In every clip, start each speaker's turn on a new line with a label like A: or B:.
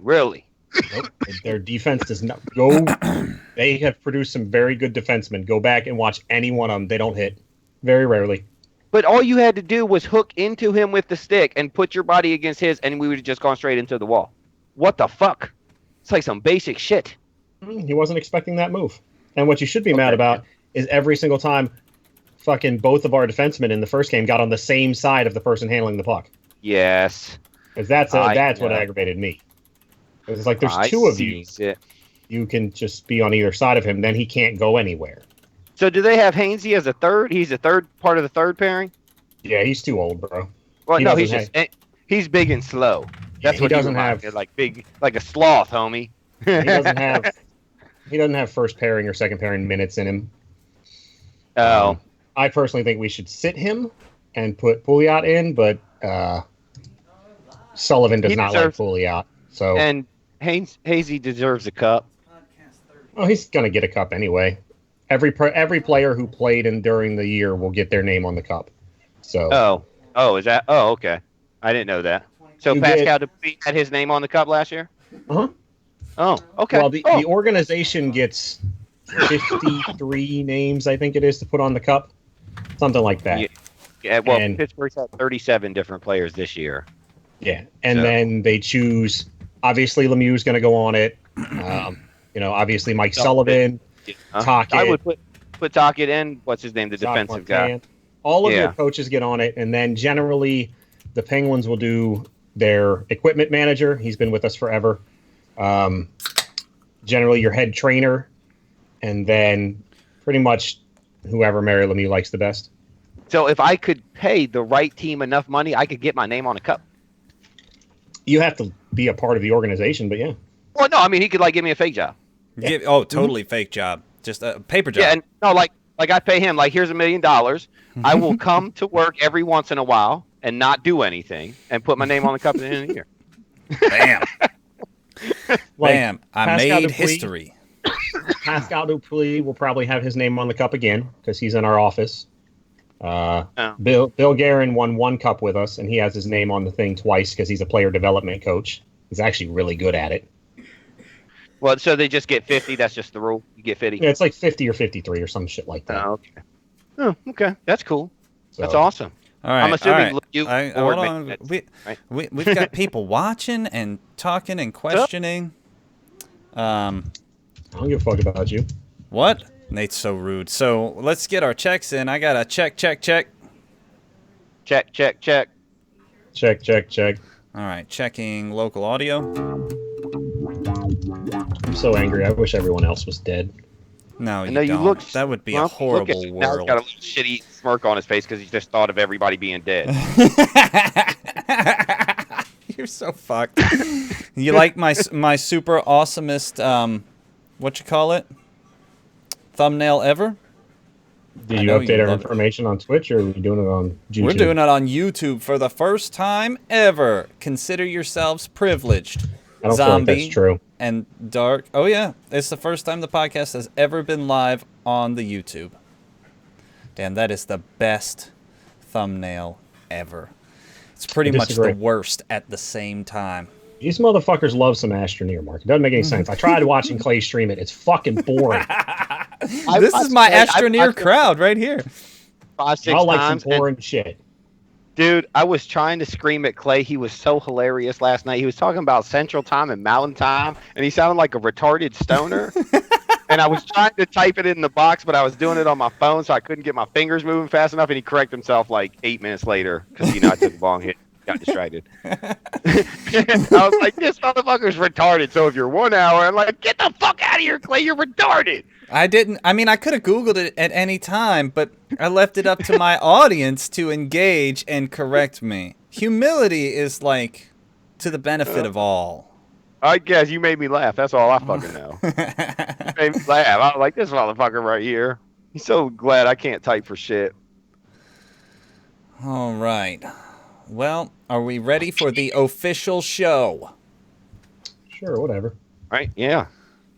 A: Really?
B: Nope. Their defense does not go. They have produced some very good defensemen. Go back and watch any one of them. They don't hit. Very rarely.
A: But all you had to do was hook into him with the stick and put your body against his, and we would have just gone straight into the wall. What the fuck? It's like some basic shit.
B: He wasn't expecting that move. And what you should be mad about is every single time fucking both of our defensemen in the first game got on the same side of the person handling the puck.
A: Yes.
B: Because that's what aggravated me. It's like there's two of you. You can just be on either side of him, then he can't go anywhere.
A: So do they have Hainsey as a third? He's a third part of the third pairing?
B: Yeah, he's too old, bro.
A: Well, no, he's big and slow. That's what he doesn't have. Like big, like a sloth, homie.
B: He doesn't have first pairing or second pairing minutes in him.
A: Oh.
B: I personally think we should sit him and put Pouliot in, but Sullivan does not like Pouliot. So
A: and Hazy deserves a cup.
B: Oh, he's gonna get a cup anyway. Every player who played during the year will get their name on the cup. So.
A: Oh, is that? Oh, okay. I didn't know that. So Pascal Dupuis had his name on the cup last year.
B: Uh-huh.
A: Oh, okay.
B: Well, the organization gets 53 names, I think it is, to put on the cup, something like that.
A: Yeah. Well, Pittsburgh's had 37 different players this year.
B: Yeah, and then they choose. Obviously, Lemieux's going to go on it. Obviously Mike Sullivan, Tocchet.
A: I would put Tocchet in. What's his name? The defensive guy.
B: All of your coaches get on it, and then generally the Penguins will do their equipment manager. He's been with us forever. Generally your head trainer, and then pretty much whoever Mario Lemieux likes the best.
A: So if I could pay the right team enough money, I could get my name on a cup.
B: You have to be a part of the organization, but yeah.
A: Well, no, I mean he could give me a fake job.
C: Yeah. Totally fake job, just a paper job.
A: Yeah, and no, like I pay him here's $1 million. I will come to work every once in a while and not do anything and put my name on the cup at the end of the year.
C: Bam. Bam. I made history.
B: Pascal Dupuis will probably have his name on the cup again because he's in our office. Bill Guerin won one cup with us, and he has his name on the thing twice because he's a player development coach. He's actually really good at it.
A: Well, so they just get 50. That's just the rule. You get 50.
B: Yeah, it's like 50 or 53 or some shit like that.
A: Oh, okay. Oh, okay. That's cool. That's awesome.
C: All right.
A: I'm assuming you.
C: Hold on. We've got people watching and talking and questioning.
B: I don't give a fuck about you.
C: What? Nate's so rude. So let's get our checks in. I got a check.
A: Check.
C: All right, checking local audio.
B: I'm so angry. I wish everyone else was dead.
C: No, you don't. That would be a horrible world.
A: Now he's got a little shitty smirk on his face because he just thought of everybody being dead.
C: You're so fucked. You like my super awesomest, what you call it? Thumbnail ever?
B: Did you update our information on Twitch, or are we doing it on YouTube?
C: We're doing it on YouTube for the first time ever. Consider yourselves privileged.
B: I don't feel like that's true.
C: And Dark. Oh, yeah. It's the first time the podcast has ever been live on the YouTube. Damn, that is the best thumbnail ever. It's pretty much the worst at the same time.
B: These motherfuckers love some Astroneer, Mark. It doesn't make any sense. I tried watching Clay stream it. It's fucking boring.
C: This is my Astroneer crowd right here.
A: 5-6
B: I'll like some boring shit.
A: Dude, I was trying to scream at Clay. He was so hilarious last night. He was talking about Central Time and Mountain Time, and he sounded like a retarded stoner. And I was trying to type it in the box, but I was doing it on my phone, so I couldn't get my fingers moving fast enough, and he corrected himself like 8 minutes later because, I took a long hit. Got distracted. I was like, this motherfucker's retarded. So if you're 1 hour, I'm like, get the fuck out of here, Clay. You're retarded.
C: I could have Googled it at any time, but I left it up to my audience to engage and correct me. Humility is to the benefit of all.
A: I guess you made me laugh. That's all I fucking know. You made me laugh. I was like, this motherfucker right here. He's so glad I can't type for shit.
C: All right. Well, are we ready for the official show?
B: Sure, whatever.
A: All right, yeah.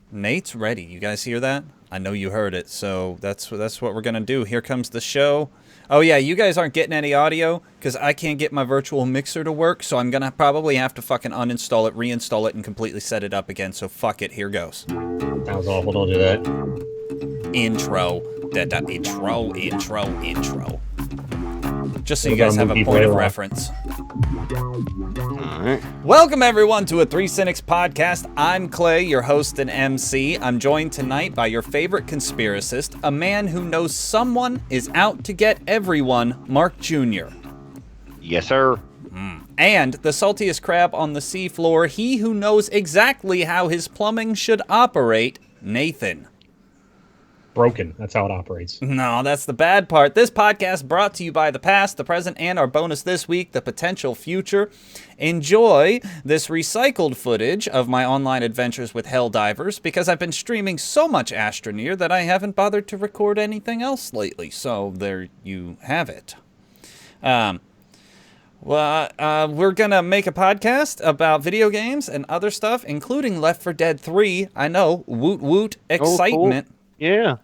C: Nate's ready. You guys hear that? I know you heard it, so that's what we're going to do. Here comes the show. Oh, yeah, you guys aren't getting any audio because I can't get my virtual mixer to work, so I'm going to probably have to fucking uninstall it, reinstall it, and completely set it up again. So fuck it, here goes.
B: That was awful, don't do that.
C: Intro. Intro. Just so you guys have a point of reference.
A: Alright.
C: Welcome, everyone, to a Three Cynics podcast. I'm Clay, your host and MC. I'm joined tonight by your favorite conspiracist, a man who knows someone is out to get everyone, Mark Jr.
A: Yes, sir.
C: And the saltiest crab on the seafloor, he who knows exactly how his plumbing should operate, Nathan.
B: Broken. That's how it operates.
C: No, that's the bad part. This podcast brought to you by the past, the present, and our bonus this week, the potential future. Enjoy this recycled footage of my online adventures with Helldivers, because I've been streaming so much Astroneer that I haven't bothered to record anything else lately. So there you have it. We're going to make a podcast about video games and other stuff, including Left 4 Dead 3. I know, woot woot, excitement.
A: Oh, cool. Yeah.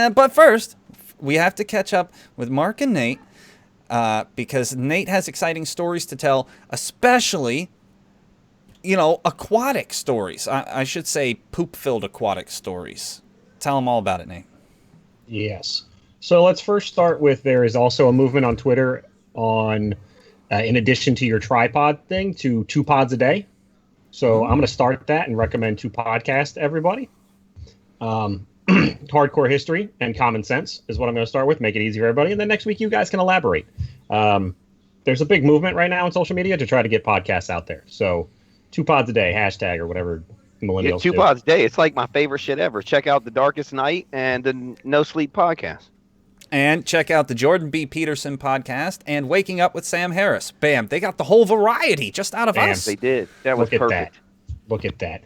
C: But first, we have to catch up with Mark and Nate because Nate has exciting stories to tell, especially, aquatic stories. I should say poop-filled aquatic stories. Tell them all about it, Nate.
B: Yes. So let's first start with there is also a movement on Twitter on, in addition to your tripod thing, to 2 pods a day. So I'm going to start that and recommend 2 podcasts to everybody. Hardcore history and common sense is what I'm going to start with. Make it easy for everybody. And then next week, you guys can elaborate. There's a big movement right now on social media to try to get podcasts out there. So 2 pods a day, hashtag or whatever millennials
A: Two
B: do.
A: pods a day. It's like my favorite shit ever. Check out The Darkest Night and the No Sleep podcast.
C: And check out the Jordan B. Peterson podcast and Waking Up with Sam Harris. Bam. They got the whole variety just out of us.
A: They did. That was perfect.
B: Look at that.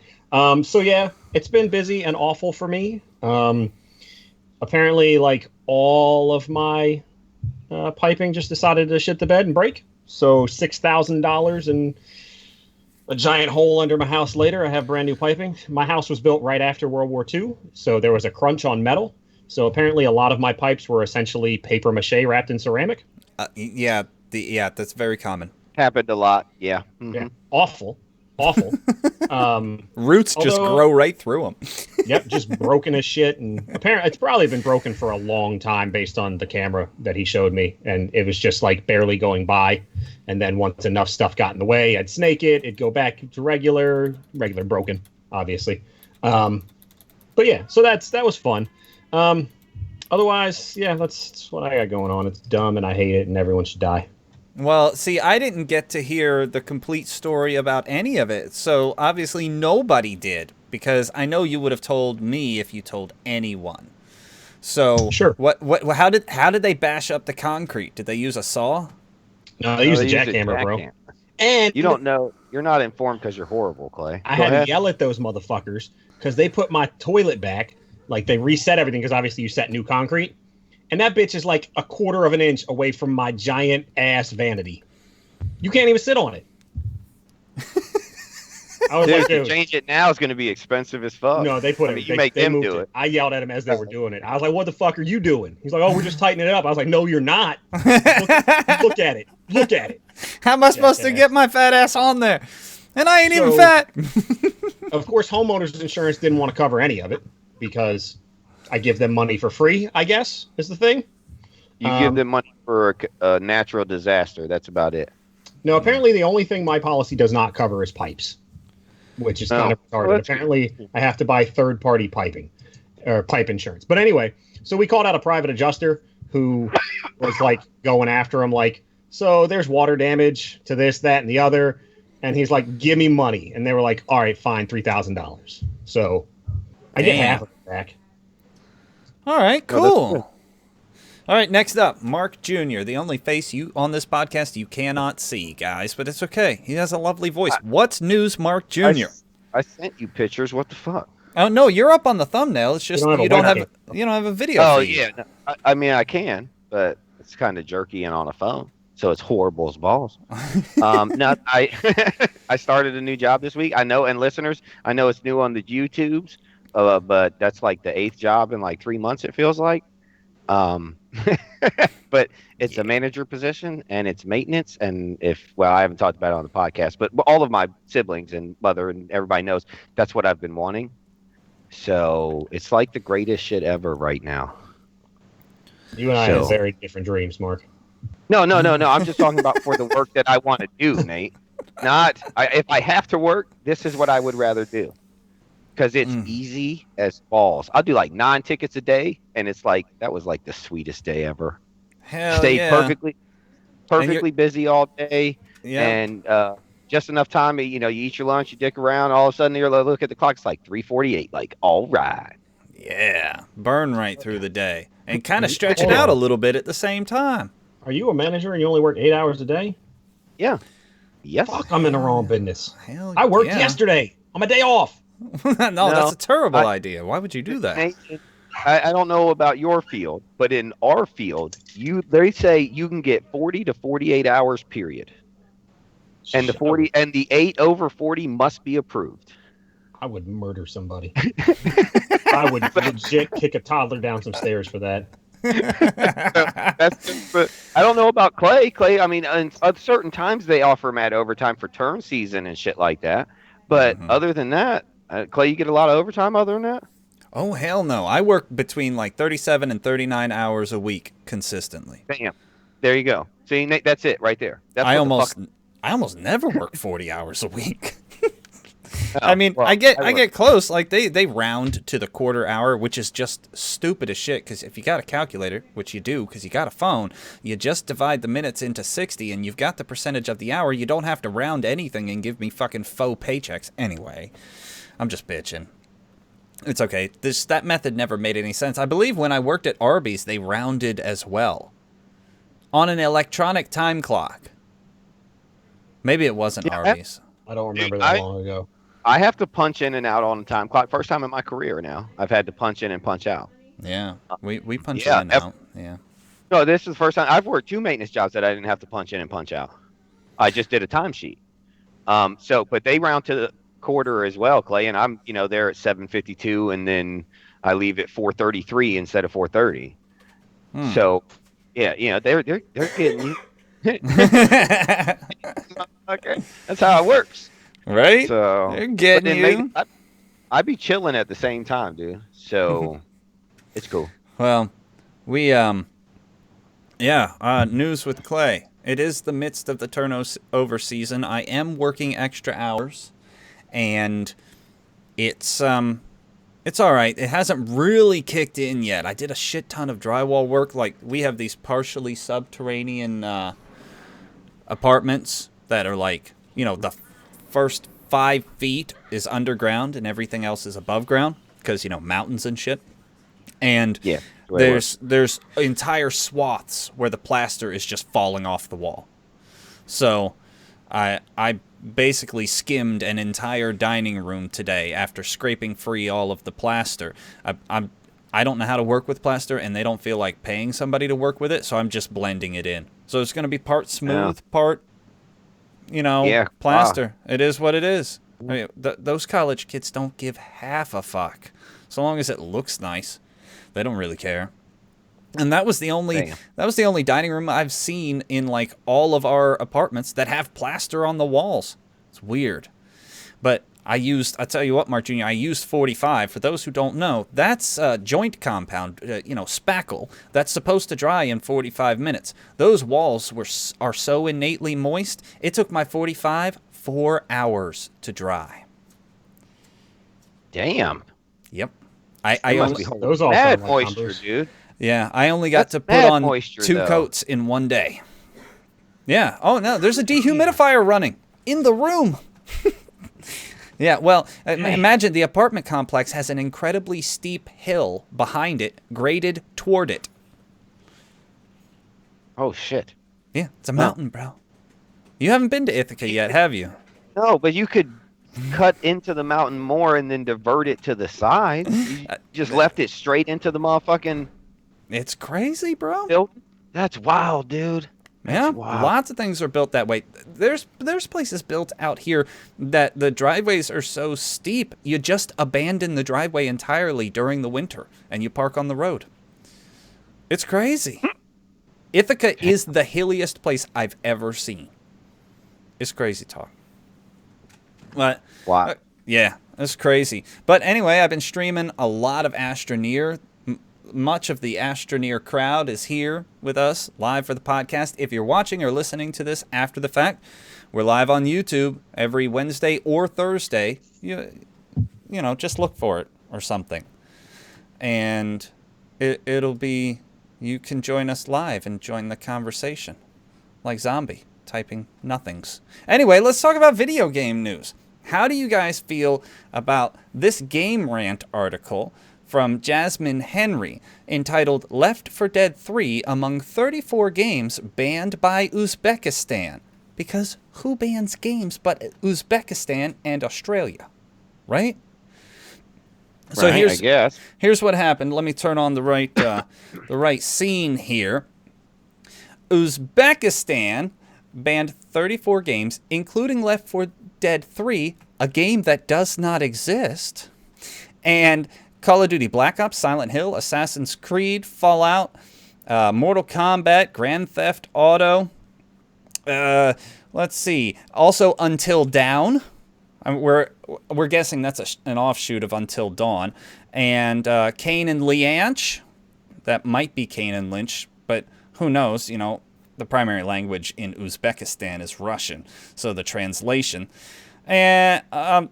B: So yeah, it's been busy and awful for me. Apparently, like, all of my piping just decided to shit the bed and break. So $6,000 and a giant hole under my house later, I have brand new piping. My house was built right after World War II, so there was a crunch on metal. So apparently a lot of my pipes were essentially paper mache wrapped in ceramic.
C: That's very common.
A: Happened a lot. Yeah. Mm-hmm.
B: Yeah. Awful.
C: Roots just grow right through them.
B: Yep, just broken as shit. And apparently it's probably been broken for a long time based on the camera that he showed me. And it was just like barely going by. And then once enough stuff got in the way, I'd snake it. It'd go back to regular broken, obviously. But yeah, so that was fun. Otherwise, yeah, that's what I got going on. It's dumb and I hate it and everyone should die.
C: Well, see, I didn't get to hear the complete story about any of it, so obviously nobody did, because I know you would have told me if you told anyone. So,
B: sure.
C: How did they bash up the concrete? Did they use a saw?
B: No, they used a jackhammer, bro. And
A: you don't know. You're not informed because you're horrible, Clay.
B: I had to yell at those motherfuckers because they put my toilet back. Like, they reset everything because obviously you set new concrete. And that bitch is like 1/4 of an inch away from my giant ass vanity. You can't even sit on it. I was like, dude,
A: to change it now is going to be expensive as fuck.
B: No, they put it.
A: You make them do it.
B: I yelled at him as they were doing it. I was like, "What the fuck are you doing?" He's like, "Oh, we're just tightening it up." I was like, "No, you're not. Look at it. Look at it."
C: How am I supposed to get my fat ass on there? And I ain't even fat.
B: Of course, homeowners insurance didn't want to cover any of it because I give them money for free, I guess, is the thing.
A: You give them money for a natural disaster. That's about it.
B: No, apparently the only thing my policy does not cover is pipes, which is kind of retarded. Well, apparently, I have to buy third-party piping or pipe insurance. But anyway, so we called out a private adjuster who was like going after him, like, so there's water damage to this, that, and the other. And he's like, give me money. And they were like, all right, fine, $3,000. So I get half of it back.
C: All right, cool. All right, next up, Mark Jr., the only face you on this podcast you cannot see, guys, but it's okay. He has a lovely voice. What's news, Mark Jr.?
A: I sent you pictures. What the fuck?
C: Oh no, you're up on the thumbnail. It's just you don't have a video.
A: Oh
C: feed.
A: Yeah, no, I mean I can, but it's kind of jerky and on a phone, so it's horrible as balls. No, I started a new job this week. I know, and listeners, I know it's new on the YouTubes. But that's like the 8th job in like 3 months, it feels like. But it's a manager position and it's maintenance. And I haven't talked about it on the podcast, but all of my siblings and mother and everybody knows that's what I've been wanting. So it's like the greatest shit ever right now.
B: You and I have very different dreams, Mark.
A: No. I'm just talking about for the work that I want to do, Nate. If I have to work, this is what I would rather do. Because it's easy as balls. I'll do like 9 tickets a day, and it's like that was like the sweetest day ever.
C: Hell
A: Stayed
C: yeah.
A: perfectly busy all day,
C: yeah.
A: and just enough time. You eat your lunch, you dick around. All of a sudden, you look at the clock. It's like 3:48. Like, all right.
C: Yeah, burn right through the day and kind of stretch it out a little bit at the same time.
B: Are you a manager and you only work 8 hours a day?
A: Yeah. Yes.
B: Fuck, I'm in the wrong business.
C: Hell
B: I worked yesterday on my day off.
C: No, that's a terrible idea. Why would you do that?
A: I don't know about your field, but in our field, they say you can get 40 to 48 hours period. And the 8 over 40 must be approved.
B: I would murder somebody. I would legit kick a toddler down some stairs for that.
A: But I don't know about Clay. Clay, I mean, at certain times they offer mad overtime for turn season and shit like that. But other than that, Clay, you get a lot of overtime other than that?
C: Oh, hell no. I work between like 37 and 39 hours a week consistently.
A: Bam. There you go. See, Nate, that's it right there.
C: I almost never work 40 hours a week.
A: I
C: get close. Like they round to the quarter hour, which is just stupid as shit. Because if you got a calculator, which you do, because you got a phone, you just divide the minutes into 60, and you've got the percentage of the hour. You don't have to round anything and give me fucking faux paychecks. Anyway, I'm just bitching. It's okay. That method never made any sense. I believe when I worked at Arby's, they rounded as well on an electronic time clock. Maybe it wasn't Arby's.
B: I don't remember that long ago.
A: I have to punch in and out on the time clock. First time in my career now. I've had to punch in and punch out.
C: Yeah, we punch in and out. Yeah.
A: No, this is the first time. I've worked 2 maintenance jobs that I didn't have to punch in and punch out. I just did a timesheet. But they round to the quarter as well, Clay, and I'm there at 7:52, and then I leave at 4:33 instead of 4:30. So, yeah, they're getting you. Okay, that's how it works.
C: Right?
A: So
C: they're getting you.
A: I'd be chilling at the same time, dude. So it's cool.
C: Well, we news with Clay. It is the midst of the turnover season. I am working extra hours, and it's all right. It hasn't really kicked in yet. I did a shit ton of drywall work. Like, we have these partially subterranean apartments that are like, the first 5 feet is underground and everything else is above ground because, mountains and shit. And there's entire swaths where the plaster is just falling off the wall. So I basically skimmed an entire dining room today after scraping free all of the plaster. I don't know how to work with plaster, and they don't feel like paying somebody to work with it, so I'm just blending it in. So it's going to be part smooth, part, plaster. Wow. It is what it is. I mean, those college kids don't give half a fuck. So long as it looks nice, they don't really care. And that was the only dining room I've seen in like all of our apartments that have plaster on the walls. It's weird. But I tell you what, Mark Jr., I used 45. For those who don't know, that's joint compound, spackle, that's supposed to dry in 45 minutes. Those walls are so innately moist, it took my 45 4 hours to dry.
A: Damn.
C: Yep.
B: Those all
A: bad
B: sound like
A: moisture,
B: numbers.
A: dude.
C: Yeah, I only got to put on moisture, 2 coats in one day. Yeah. Oh, no, there's a dehumidifier running in the room. Yeah, well, imagine the apartment complex has an incredibly steep hill behind it, graded toward it.
A: Oh, shit.
C: Yeah, it's a mountain, bro. You haven't been to Ithaca yet, have you?
A: No, but you could cut into the mountain more and then divert it to the side. You just left it straight into the motherfucking...
C: It's crazy, bro.
A: That's wild, dude.
C: Yeah, lots of things are built that way. There's places built out here that the driveways are so steep, you just abandon the driveway entirely during the winter, and you park on the road. It's crazy. Ithaca is the hilliest place I've ever seen. It's crazy talk. But
A: Wow.
C: yeah, that's crazy. But anyway, I've been streaming a lot of Astroneer. Much of the Astroneer crowd is here with us live for the podcast. If you're watching or listening to this after the fact, we're live on YouTube every Wednesday or Thursday. You know, just look for it or something. And it'll be, you can join us live and join the conversation. Like Zombie, typing nothings. Anyway, let's talk about video game news. How do you guys feel about this Game Rant article from Jasmine Henry entitled Left 4 Dead 3 Among 34 Games Banned by Uzbekistan? Because who bans games but Uzbekistan and Australia, right? So
A: I guess.
C: Here's what happened. Let me turn on the right scene here. Uzbekistan banned 34 games, including Left 4 Dead 3, a game that does not exist, and Call of Duty Black Ops, Silent Hill, Assassin's Creed, Fallout, Mortal Kombat, Grand Theft Auto. Let's see. Also, Until Dawn. We're guessing that's an offshoot of Until Dawn. And Kane and Lianch. That might be Kane and Lynch, but who knows? You know, the primary language in Uzbekistan is Russian, so the translation. And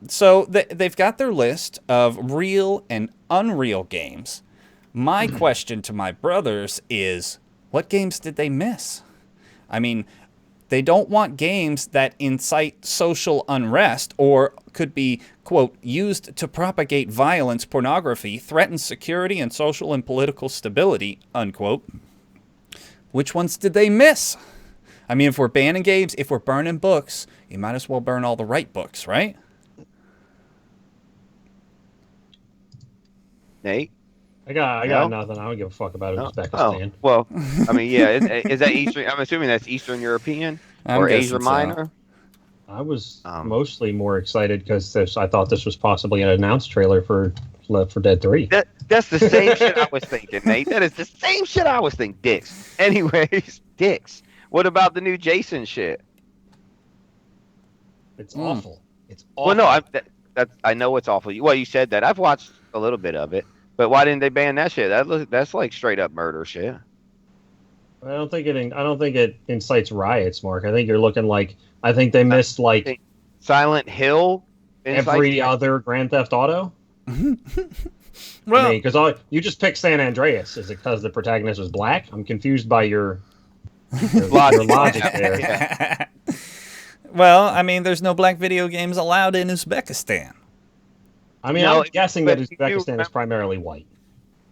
C: so they've got their list of real and unreal games. My question to my brothers is, what games did they miss? I mean, they don't want games that incite social unrest or could be, quote, used to propagate violence, pornography, threaten security and social and political stability, unquote. Which ones did they miss? I mean, if we're banning games, if we're burning books, you might as well burn all the right books, right?
A: Nate?
B: I got nothing. I don't give a fuck about Uzbekistan.
A: Oh, well, I mean, yeah. Is that Eastern? I'm assuming that's Eastern European or Asia Minor.
B: I was mostly more excited because I thought this was possibly an announced trailer for Left 4 Dead 3.
A: That's the same shit I was thinking, Nate. That is the same shit I was thinking. Dicks. Anyways, dicks. What about the new Jason shit?
B: It's awful. It's awful.
A: Well, no, I know it's awful. Well, you said that. I've watched a little bit of it, but why didn't they ban that shit? That's like straight up murder shit.
B: I don't think it incites riots, Mark. I think you're looking like. I think they missed like
A: Silent Hill.
B: Every other Grand Theft Auto. Well, I mean, because you just picked San Andreas. Is it because the protagonist was black? I'm confused by your logic there.
A: Yeah.
C: Well, I mean, there's no black video games allowed in Uzbekistan.
B: I mean, I'm guessing that Uzbekistan is primarily white.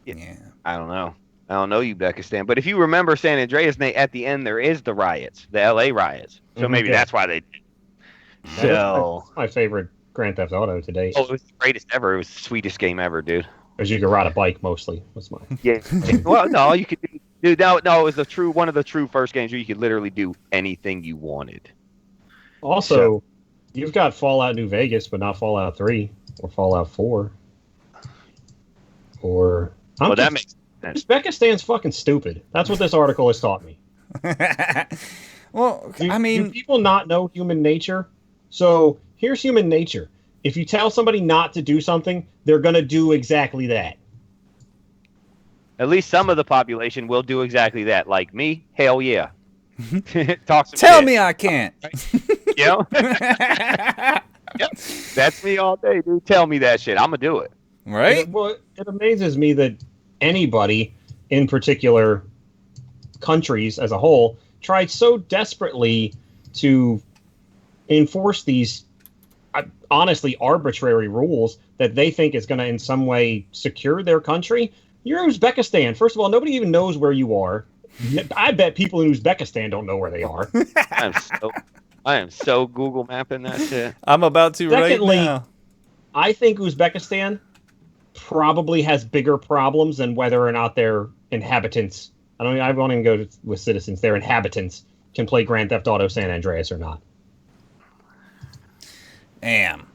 C: Yeah.
A: I don't know Uzbekistan, but if you remember San Andreas, at the end there is the riots, the LA riots. So maybe that's why they did.
B: So my favorite Grand Theft Auto to date.
A: Oh, it was the greatest ever. It was the sweetest game ever, dude.
B: Because you could ride a bike mostly. That's mine.
A: Yeah. Well, no, you could do. Dude, no, it was one of the true first games where you could literally do anything you wanted.
B: Also, you've got Fallout New Vegas, but not Fallout 3 or Fallout 4.
A: That makes sense.
B: Uzbekistan's fucking stupid. That's what this article has taught me.
C: Well,
B: do people not know human nature? So here's human nature. If you tell somebody not to do something, they're going to do exactly that.
A: At least some of the population will do exactly that. Like me, hell yeah. Tell
C: shit. Me I can't.
A: Yep. That's me all day, dude. Tell me that shit. I'm going to do it.
C: Right?
B: It amazes me that anybody, in particular countries as a whole, tried so desperately to enforce these honestly arbitrary rules that they think is going to in some way secure their country. You're Uzbekistan. First of all, nobody even knows where you are. I bet people in Uzbekistan don't know where they are.
A: I am so Google mapping that shit.
C: I'm about to right now.
B: I think Uzbekistan probably has bigger problems than whether or not their inhabitants. I won't even go with citizens. Their inhabitants can play Grand Theft Auto San Andreas or not.
C: Damn.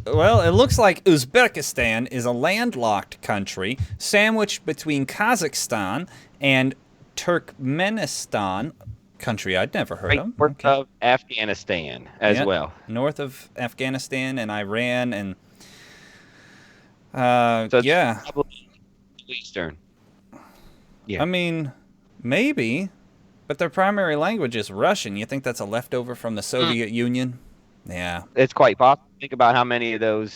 C: Well, it looks like Uzbekistan is a landlocked country sandwiched between Kazakhstan and Turkmenistan, country I'd never heard of.
A: North of Afghanistan as well.
C: North of Afghanistan and Iran and
A: so it's probably Eastern. Yeah.
C: I mean, maybe, but their primary language is Russian. You think that's a leftover from the Soviet Union? Yeah.
A: It's quite possible. Think about how many of those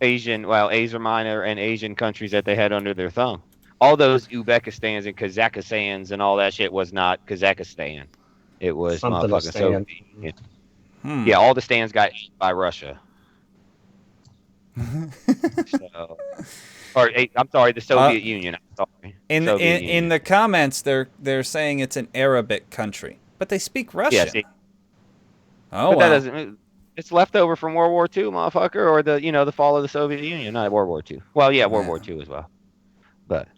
A: Asia Minor and Asian countries that they had under their thumb. All those Uzbekistans and Kazakhstans and all that shit was not Kazakhstan. It was motherfucking Soviet Union. Yeah, all the stands got eaten by Russia. I'm sorry, the Soviet Union. I'm sorry.
C: In the comments, they're saying it's an Arabic country, but they speak Russian.
A: Yeah, but that doesn't. It's leftover from World War II, motherfucker, or the fall of the Soviet Union, not World War II. Well, yeah, World War II as well, but.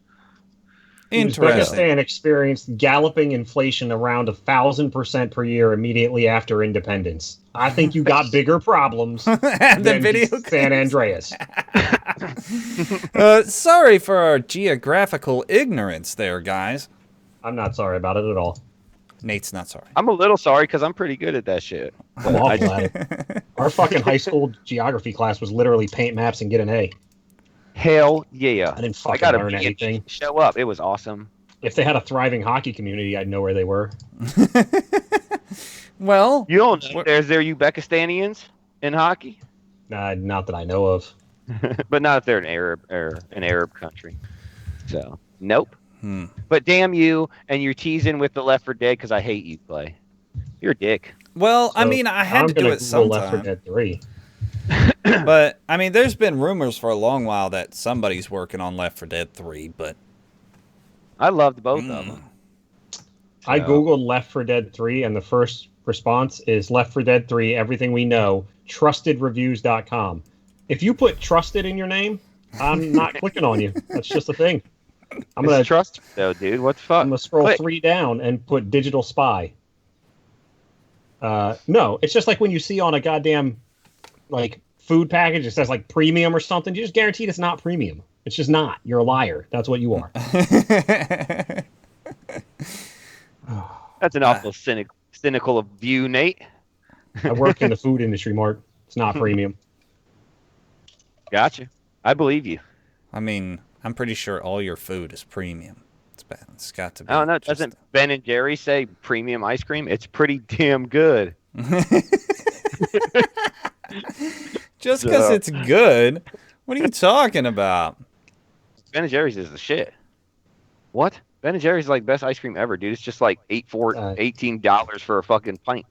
C: Interesting.
B: Uzbekistan experienced galloping inflation around 1,000% per year immediately after independence. I think you got bigger problems than San Andreas.
C: Sorry for our geographical ignorance there, guys.
B: I'm not sorry about it at all.
C: Nate's not sorry.
A: I'm a little sorry because I'm pretty good at that shit.
B: I'm awful at it. Our fucking high school geography class was literally paint maps and get an A.
A: Hell yeah.
B: I didn't fucking learn anything.
A: Show up. It was awesome.
B: If they had a thriving hockey community, I'd know where they were.
C: Well,
A: you don't know there Uzbekistanians in hockey?
B: Not that I know of.
A: But not if they're an Arab country. So, nope. But damn you, and you're teasing with the Left 4 Dead because I hate you, Clay. You're a dick.
C: Well, I mean, I had to do it sometime.
B: Left 4 Dead 3.
C: But, I mean, there's been rumors for a long while that somebody's working on Left 4 Dead 3, but...
A: I loved both of them.
B: I Googled Left 4 Dead 3, and the first response is Left 4 Dead 3, everything we know, trustedreviews.com. If you put trusted in your name, I'm not clicking on you. That's just a thing. I'm going to
A: trust though, dude. What the fuck?
B: I'm going to scroll 3 down and put digital spy. No, it's just like when you see on a goddamn, like, food package, it says like premium or something. You just guaranteed it's not premium. It's just not. You're a liar. That's what you are.
A: That's an awful cynical view, Nate.
B: I work in the food industry, Mark. It's not premium.
A: Gotcha. I believe you.
C: I mean, I'm pretty sure all your food is premium. It's got to be.
A: I don't know. Doesn't Ben and Jerry say premium ice cream? It's pretty damn good.
C: Just because it's good? What are you talking about?
A: Ben & Jerry's is the shit. What? Ben & Jerry's is like best ice cream ever, dude. It's just like $18 for a fucking pint.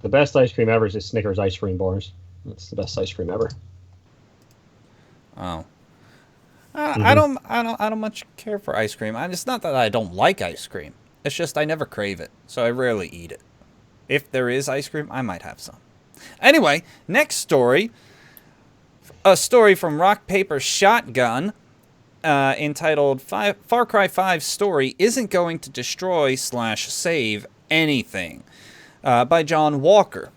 B: The best ice cream ever is Snickers ice cream bars. That's the best ice cream ever.
C: Oh. I don't much care for ice cream. It's not that I don't like ice cream. It's just I never crave it, so I rarely eat it. If there is ice cream, I might have some. Anyway, next story. A story from Rock Paper Shotgun entitled Far Cry 5 Story Isn't Going to Destroy/Save Anything by John Walker.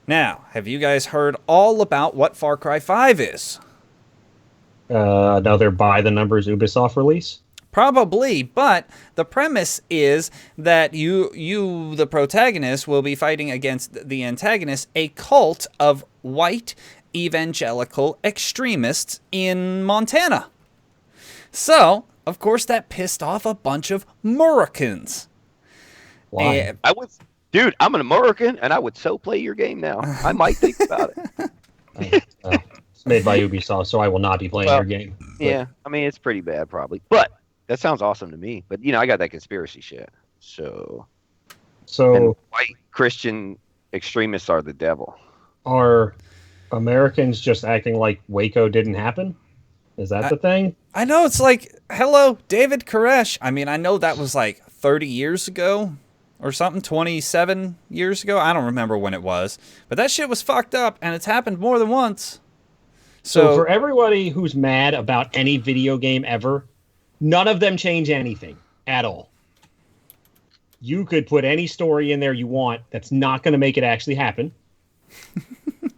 C: Now, have you guys heard all about what Far Cry 5 is?
B: Another by the numbers Ubisoft release?
C: Probably, but the premise is that you, the protagonist, will be fighting against the antagonist, a cult of white evangelical extremists in Montana. So, of course, that pissed off a bunch of Murricans.
B: Why?
A: Dude, I'm an American, and I would so play your game now. I might think about it.
B: It's made by Ubisoft, so I will not be playing your game. But...
A: Yeah, I mean, it's pretty bad, probably. But that sounds awesome to me. But, I got that conspiracy shit. So and white Christian extremists are the devil.
B: Are Americans just acting like Waco didn't happen? Is that the thing?
C: I know, it's like, hello, David Koresh. I mean, I know that was like 30 years ago or something, 27 years ago. I don't remember when it was. But that shit was fucked up, and it's happened more than once.
B: So for everybody who's mad about any video game ever, none of them change anything at all. You could put any story in there you want that's not going to make it actually happen.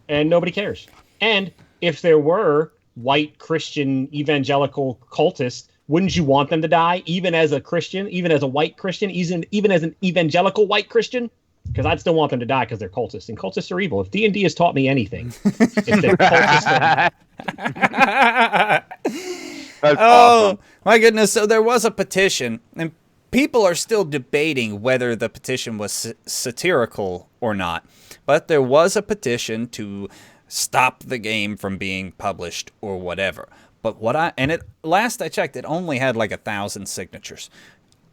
B: And nobody cares. And if there were white Christian evangelical cultists wouldn't you want them to die, even as a Christian, even as a white Christian, even as an evangelical white Christian? Because I'd still want them to die because they're cultists, and cultists are evil. If D&D has taught me anything, it's that cultists are evil.
A: That's
C: Oh,
A: awesome.
C: my goodness. So there was a petition, and people are still debating whether the petition was satirical or not. But there was a petition to stop the game from being published or whatever. But last I checked, it only had like 1,000 signatures.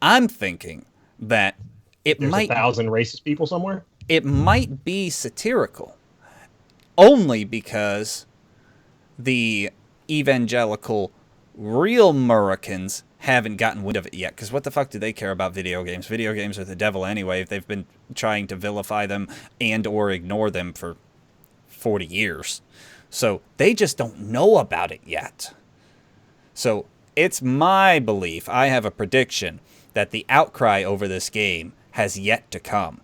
C: I'm thinking that
B: There's 1,000 racist people somewhere?
C: it might be satirical, only because the evangelical real Americans haven't gotten wind of it yet. Because what the fuck do they care about video games? Video games are the devil anyway. If they've been trying to vilify them and or ignore them for 40 years. So they just don't know about it yet. So it's my belief, I have a prediction, that the outcry over this game has yet to come.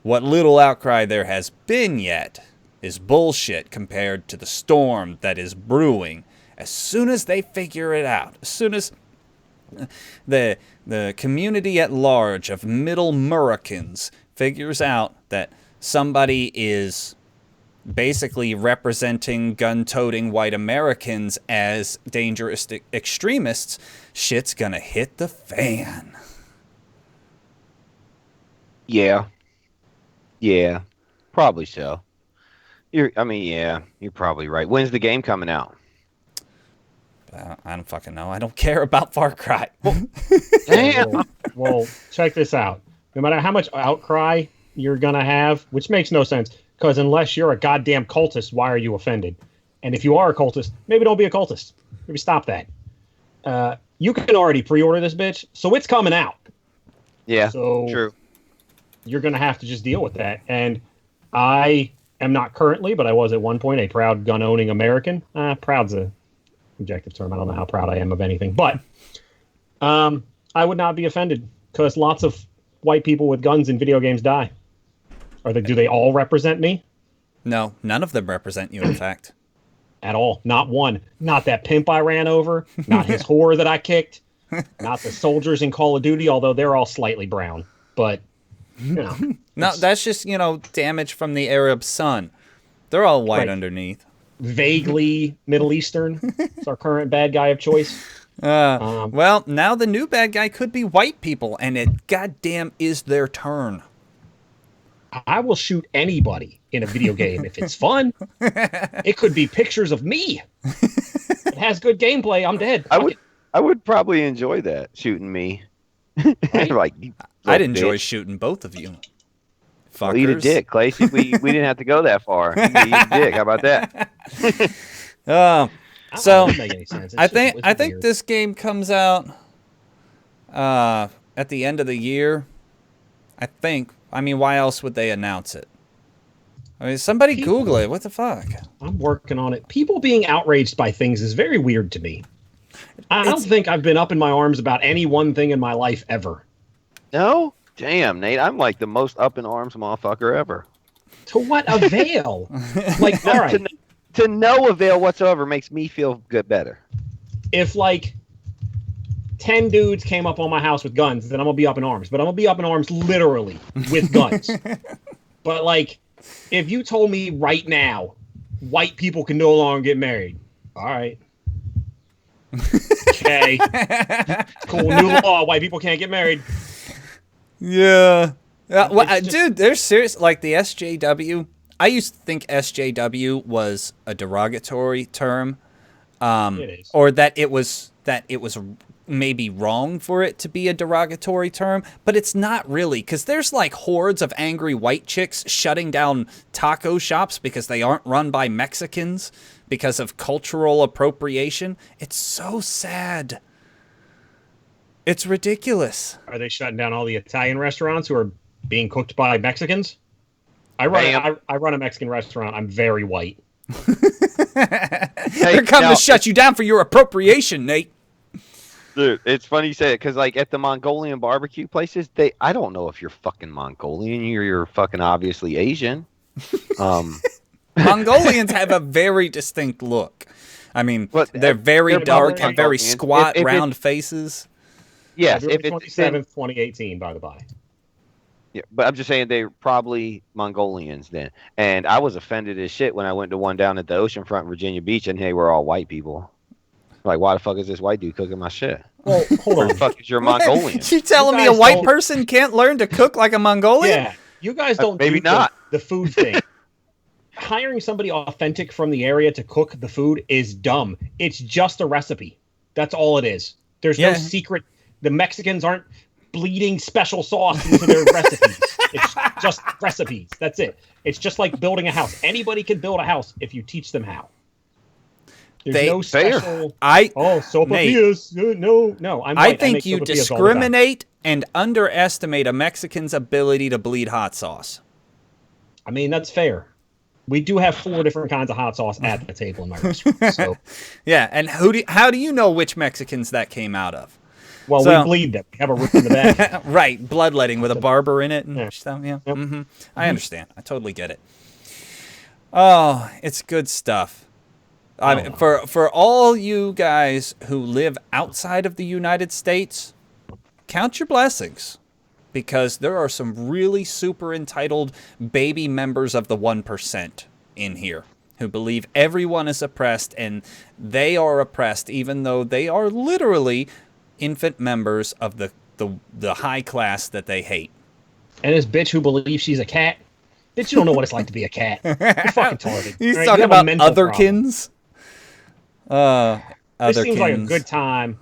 C: What little outcry there has been yet is bullshit compared to the storm that is brewing. As soon as they figure it out, as soon as the community at large of middle Americans figures out that somebody is basically representing gun-toting white Americans as dangerous extremists, shit's gonna hit the fan.
A: Yeah. Yeah. Probably so. You're probably right. When's the game coming out?
C: I don't fucking know. I don't care about Far Cry.
A: Damn.
B: Well, check this out. No matter how much outcry you're going to have, which makes no sense, because unless you're a goddamn cultist, why are you offended? And if you are a cultist, maybe don't be a cultist. Maybe stop that. You can already pre-order this bitch, so it's coming out.
A: Yeah,
B: So
A: true.
B: you're going to have to just deal with that. And I am not currently, but I was at one point a proud gun-owning American. Proud's a objective term. I don't know how proud I am of anything. But I would not be offended because lots of white people with guns in video games die. Do they all represent me?
C: No, none of them represent you, in fact.
B: At all. Not one. Not that pimp I ran over. Not his whore that I kicked. Not the soldiers in Call of Duty, although they're all slightly brown. But, you know.
C: No, that's just, damage from the Arab sun. They're all white
B: Right.
C: underneath.
B: Vaguely Middle Eastern. It's our current bad guy of choice.
C: Well, now the new bad guy could be white people, and it goddamn is their turn.
B: I will shoot anybody in a video game if it's fun. It could be pictures of me. It has good gameplay. I'm dead.
A: I would probably enjoy that, shooting me.
B: Right?
A: Like,
C: I'd enjoy shooting both of you. Fuckers.
A: Well, eat a dick, Clay. See, we didn't have to go that far. You can eat a dick. How about that?
C: So
B: Doesn't make any sense.
C: I
B: It's
C: think
B: weird.
C: this game comes out at the end of the year. I think. I mean, why else would they announce it? I mean, somebody Google it. What the fuck?
B: I'm working on it. People being outraged by things is very weird to me. I don't think I've been up in my arms about any one thing in my life ever.
A: No? Damn, Nate. I'm like the most up in arms motherfucker ever.
B: To what avail? Like, all right,
A: To no avail whatsoever makes me feel good better.
B: if like 10 dudes came up on my house with guns, then I'm gonna be up in arms. But I'm gonna be up in arms literally with guns. But like, if you told me right now, white people can no longer get married. All right. Okay. Cool. New law. White people can't get married.
C: Yeah. Dude, they're serious. Like the SJW. I used to think SJW was a derogatory term,
B: It is.
C: or that it was maybe wrong for it to be a derogatory term, but it's not really, because there's like hordes of angry white chicks shutting down taco shops because they aren't run by Mexicans because of cultural appropriation. It's so sad. It's ridiculous.
B: Are they shutting down all the Italian restaurants who are being cooked by Mexicans? I run a Mexican restaurant. I'm very white.
C: They're coming to shut you down for your appropriation, Nate.
A: Dude, it's funny you say it because, like, at the Mongolian barbecue places, I don't know if you're fucking Mongolian. You're fucking obviously Asian.
C: Mongolians have a very distinct look. I mean,
A: But
C: they're very
A: they're
C: dark
A: probably
C: and very
A: Mongolians.
C: squat,
A: If
C: round faces.
A: yes,
B: February
A: if it's
B: 27th, 2018, by the by.
A: yeah, but I'm just saying they're probably Mongolians then. And I was offended as shit when I went to one down at the oceanfront, Virginia Beach, and they were all white people. Like, why the fuck is this white dude cooking my shit?
B: Well, hold
A: Where
B: on.
A: the fuck is your Mongolian?
C: You telling me a
B: guys
C: white
B: don't-
C: person can't learn to cook like a Mongolian?
B: Yeah, you guys don't
A: Maybe
B: do
A: not.
B: the food thing. Hiring somebody authentic from the area to cook the food is dumb. It's just a recipe. That's all it is. There's no secret. The Mexicans aren't bleeding special sauce into their recipes. It's just recipes. That's it. It's just like building a house. Anybody can build a house if you teach them how. There's no special. Sopapillas. No.
C: I think you discriminate and underestimate a Mexican's ability to bleed hot sauce.
B: I mean, that's fair. We do have 4 different kinds of hot sauce at the table in my restaurant. So.
C: Yeah, and how do you know which Mexicans that came out of?
B: Well, we bleed them. We have a rip in the back.
C: Right, bloodletting with a barber in it and stuff. Yeah,
B: Yep.
C: I understand. I totally get it. Oh, it's good stuff. I mean, for all you guys who live outside of the United States, count your blessings. Because there are some really super entitled baby members of the 1% in here who believe everyone is oppressed and they are oppressed even though they are literally infant members of the high class that they hate.
B: And this bitch who believes she's a cat, bitch, you don't know what it's like to be a cat. You're fucking retarded.
C: He's
B: right?
C: talking about otherkins.
B: This seems like a good time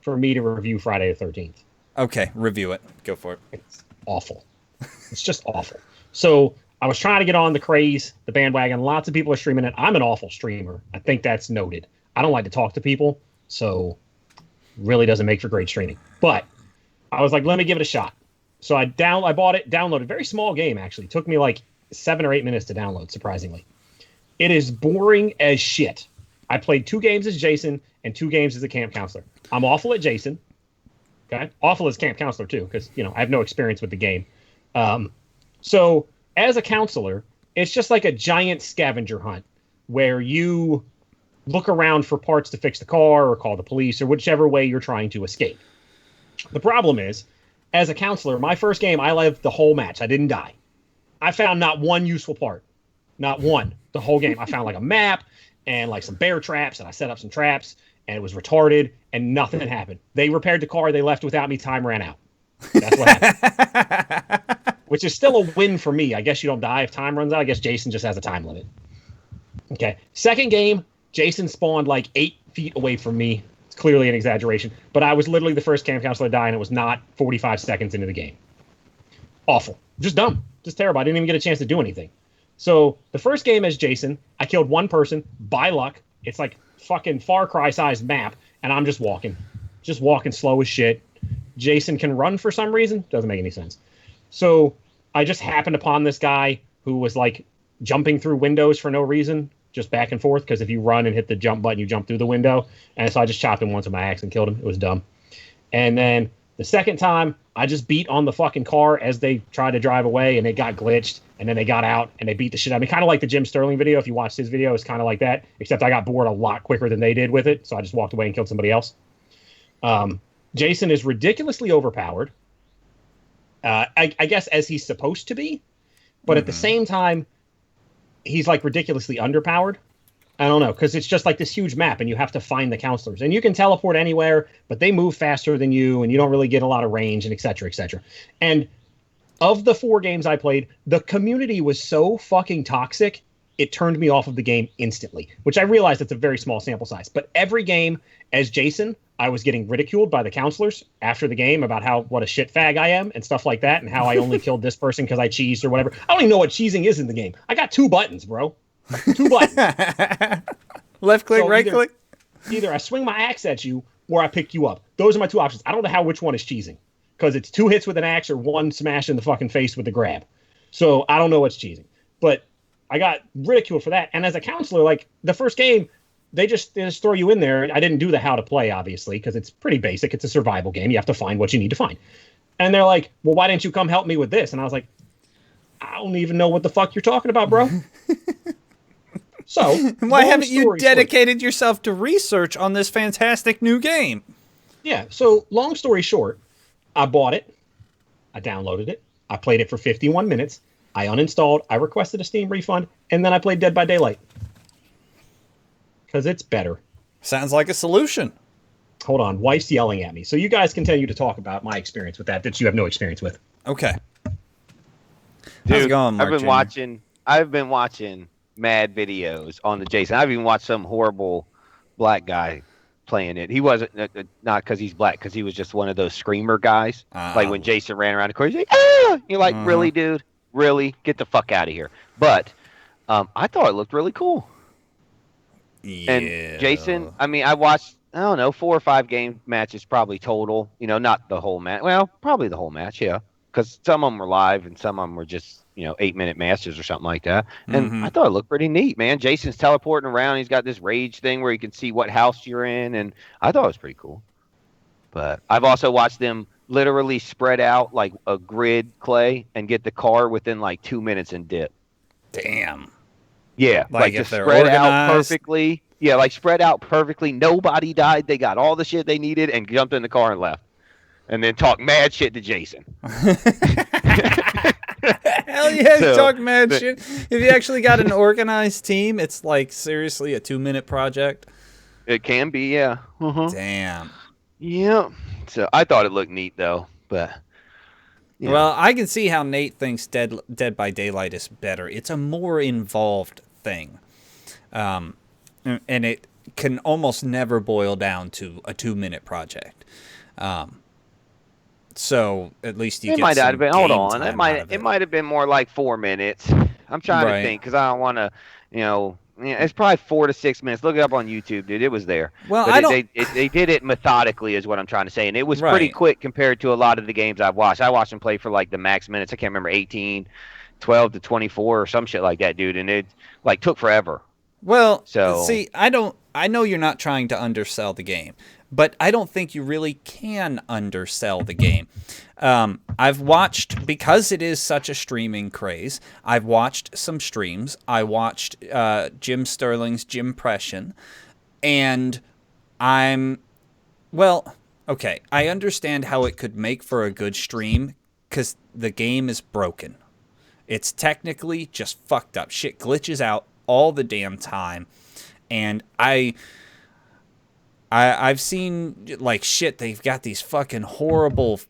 B: for me to review Friday the 13th.
C: Okay, review it. Go for it.
B: It's awful. It's just awful. So I was trying to get on the craze, the bandwagon. Lots of people are streaming it. I'm an awful streamer. I think that's noted. I don't like to talk to people, so really doesn't make for great streaming. But I was like, let me give it a shot. So I bought it, downloaded. Very small game, actually. Took me like 7 or 8 minutes to download, surprisingly. It is boring as shit. I played 2 games as Jason and 2 games as a camp counselor. I'm awful at Jason. Okay, awful as camp counselor too, because I have no experience with the game. So as a counselor, it's just like a giant scavenger hunt where you look around for parts to fix the car or call the police or whichever way you're trying to escape. The problem is, as a counselor, my first game, I lived the whole match. I didn't die. I found not one useful part, not one. The whole game, I found like a map and like some bear traps, and I set up some traps. And it was retarded, and nothing happened. They repaired the car. They left without me. Time ran out. That's what happened. Which is still a win for me. I guess you don't die if time runs out. I guess Jason just has a time limit. Okay. Second game, Jason spawned like 8 feet away from me. It's clearly an exaggeration. But I was literally the first camp counselor to die, and it was not 45 seconds into the game. Awful. Just dumb. Just terrible. I didn't even get a chance to do anything. So the first game as Jason, I killed one person by luck. It's like fucking Far Cry sized map, and I'm just walking slow as shit. Jason can run for some reason. Doesn't make any sense. So I just happened upon this guy who was like jumping through windows for no reason, just back and forth, because if you run and hit the jump button, you jump through the window. And so I just chopped him once with my axe and killed him. It was dumb. And then the second time, I just beat on the fucking car as they tried to drive away, and it got glitched. And then they got out and they beat the shit out of me. Kind of like the Jim Sterling video. If you watched his video, it's kind of like that. Except I got bored a lot quicker than they did with it. So I just walked away and killed somebody else. Jason is ridiculously overpowered. I guess as he's supposed to be. But at the same time, he's like ridiculously underpowered. I don't know. Because it's just like this huge map and you have to find the counselors. And you can teleport anywhere, but they move faster than you and you don't really get a lot of range and et cetera, et cetera. And of the 4 games I played, the community was so fucking toxic, it turned me off of the game instantly, which I realized it's a very small sample size. But every game as Jason, I was getting ridiculed by the counselors after the game about what a shit fag I am and stuff like that, and how I only killed this person because I cheesed or whatever. I don't even know what cheesing is in the game. I got 2 buttons, bro. 2 buttons.
C: Left click, right click?
B: Either I swing my axe at you or I pick you up. Those are my 2 options. I don't know which one is cheesing. Because it's 2 hits with an axe or 1 smash in the fucking face with a grab. So I don't know what's cheesing. But I got ridiculed for that. And as a counselor, like the first game, they just throw you in there. I didn't do the how to play, obviously, because it's pretty basic. It's a survival game. You have to find what you need to find. And they're like, well, why didn't you come help me with this? And I was like, I don't even know what the fuck you're talking about, bro. So,
C: why
B: long
C: haven't you
B: story short-
C: dedicated yourself to research on this fantastic new game?
B: Yeah, so long story short, I bought it, I downloaded it, I played it for 51 minutes, I uninstalled, I requested a Steam refund, and then I played Dead by Daylight. Because it's better.
C: Sounds like a solution.
B: Hold on, wife's yelling at me. So you guys continue to talk about my experience with that you have no experience with.
C: Okay.
A: Dude,
C: How's it going, Mark
A: I've been watching mad videos on the Jason. I've even watched some horrible black guy playing it. He wasn't not because he's black, because he was just one of those screamer guys. Like when Jason ran around the corner, he's like, ah! You're like, really, dude? Really? Get the fuck out of here. But I thought it looked really cool.
C: Yeah.
A: And Jason, I mean, I watched, I don't know, 4 or 5 game matches probably total. You know, not the whole match. Well, probably the whole match, yeah. Because some of them were live and some of them were just, 8-minute matches or something like that. And I thought it looked pretty neat, man. Jason's teleporting around. He's got this rage thing where you can see what house you're in. And I thought it was pretty cool. But I've also watched them literally spread out like a grid, Clay, and get the car within like 2 minutes and dip.
C: Damn.
A: Yeah,
C: Like
A: just
C: if they're
A: spread out
C: organized?
A: perfectly. Yeah, like spread out perfectly. Nobody died. They got all the shit they needed and jumped in the car and left. And then talk mad shit to Jason.
C: Hell yeah, talk mad shit. If you actually got an organized team, it's like seriously a 2-minute project.
A: It can be, yeah.
C: Damn.
A: Yeah. So I thought it looked neat though, but yeah.
C: Well, I can see how Nate thinks Dead by Daylight is better. It's a more involved thing. And it can almost never boil down to a 2-minute project. So at least you
A: it
C: get
A: might
C: some
A: have been.
C: game
A: Hold on,
C: time
A: it might have been more like 4 minutes. I'm trying to think because I don't want to, it's probably 4 to 6 minutes. Look it up on YouTube, dude. It was there.
C: Well,
A: but
C: I don't.
A: They did it methodically, is what I'm trying to say, and it was pretty quick compared to a lot of the games I've watched. I watched them play for like the max minutes. I can't remember 18, 12 to 24 or some shit like that, dude, and it like took forever.
C: Well,
A: So
C: see, I know you're not trying to undersell the game, but I don't think you really can undersell the game. I've watched, because it is such a streaming craze, I've watched some streams. I watched Jim Sterling's Jimpression, and okay, I understand how it could make for a good stream, because the game is broken. It's technically just fucked up. Shit glitches out all the damn time, and I've seen like shit. They've got these fucking horrible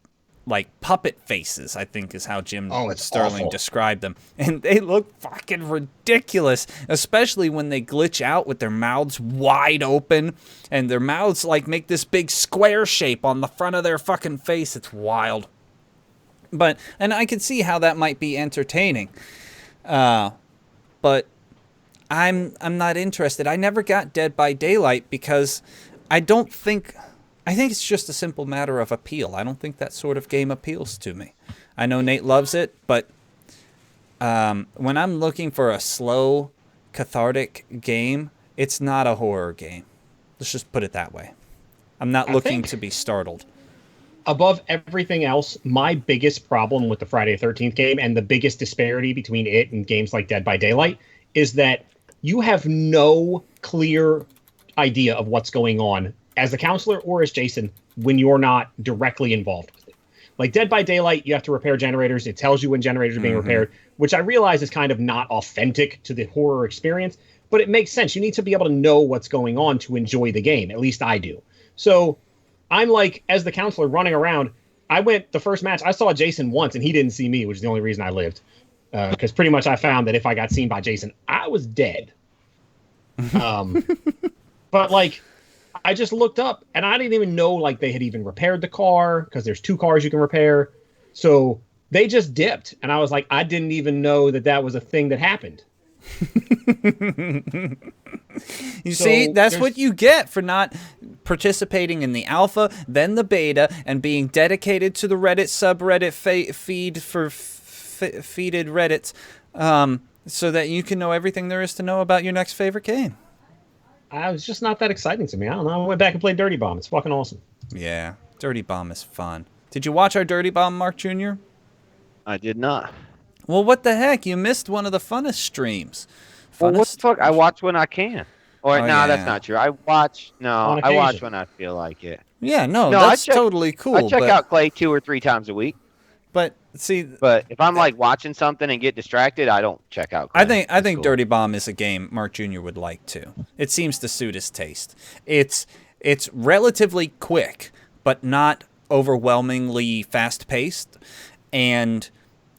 C: like puppet faces, I think is how Jim Sterling described them, and they look fucking ridiculous, especially when they glitch out with their mouths wide open, and their mouths like make this big square shape on the front of their fucking face. It's wild. And I can see how that might be entertaining, but I'm not interested. I never got Dead by Daylight because I think it's just a simple matter of appeal. I don't think that sort of game appeals to me. I know Nate loves it, but when I'm looking for a slow, cathartic game, it's not a horror game. Let's just put it that way. I'm not looking to be startled.
B: Above everything else, my biggest problem with the Friday the 13th game and the biggest disparity between it and games like Dead by Daylight is that you have no clear idea of what's going on as a counselor or as Jason when you're not directly involved with it. Like Dead by Daylight, you have to repair generators. It tells you when generators are being repaired, which I realize is kind of not authentic to the horror experience, but it makes sense. You need to be able to know what's going on to enjoy the game. At least I do. So I'm like, as the counselor running around, I went the first match, I saw Jason once and he didn't see me, which is the only reason I lived. Because pretty much I found that if I got seen by Jason, I was dead. But like, I just looked up and I didn't even know like they had even repaired the car, because there's 2 cars you can repair. So they just dipped. And I was like, I didn't even know that was a thing that happened.
C: You see, that's what you get for not participating in the alpha, then the beta, and being dedicated to the Reddit subreddit feed for feeded Reddits, so that you can know everything there is to know about your next favorite game.
B: I was just not that exciting to me. I don't know. I went back and played Dirty Bomb. It's fucking awesome.
C: Yeah, Dirty Bomb is fun. Did you watch our Dirty Bomb, Mark Jr.?
A: I did not.
C: Well, what the heck? You missed one of the funnest streams.
A: Well, what the
C: funnest.
A: fuck? I watch when I can. Or
C: Oh,
A: no, that's
C: yeah.
A: not true. I watch
B: On
A: I watch
B: occasion.
A: when I feel like it.
C: Yeah, no,
A: No,
C: that's totally
A: I
C: cool.
A: check out Clay 2 or 3 times a week.
C: But see,
A: But if I'm like watching something and get distracted, I don't check out Clay.
C: I
A: It's
C: think
A: cool.
C: Dirty Bomb is a game Mark Jr. would like too. It seems to suit his taste. It's relatively quick, but not overwhelmingly fast paced, and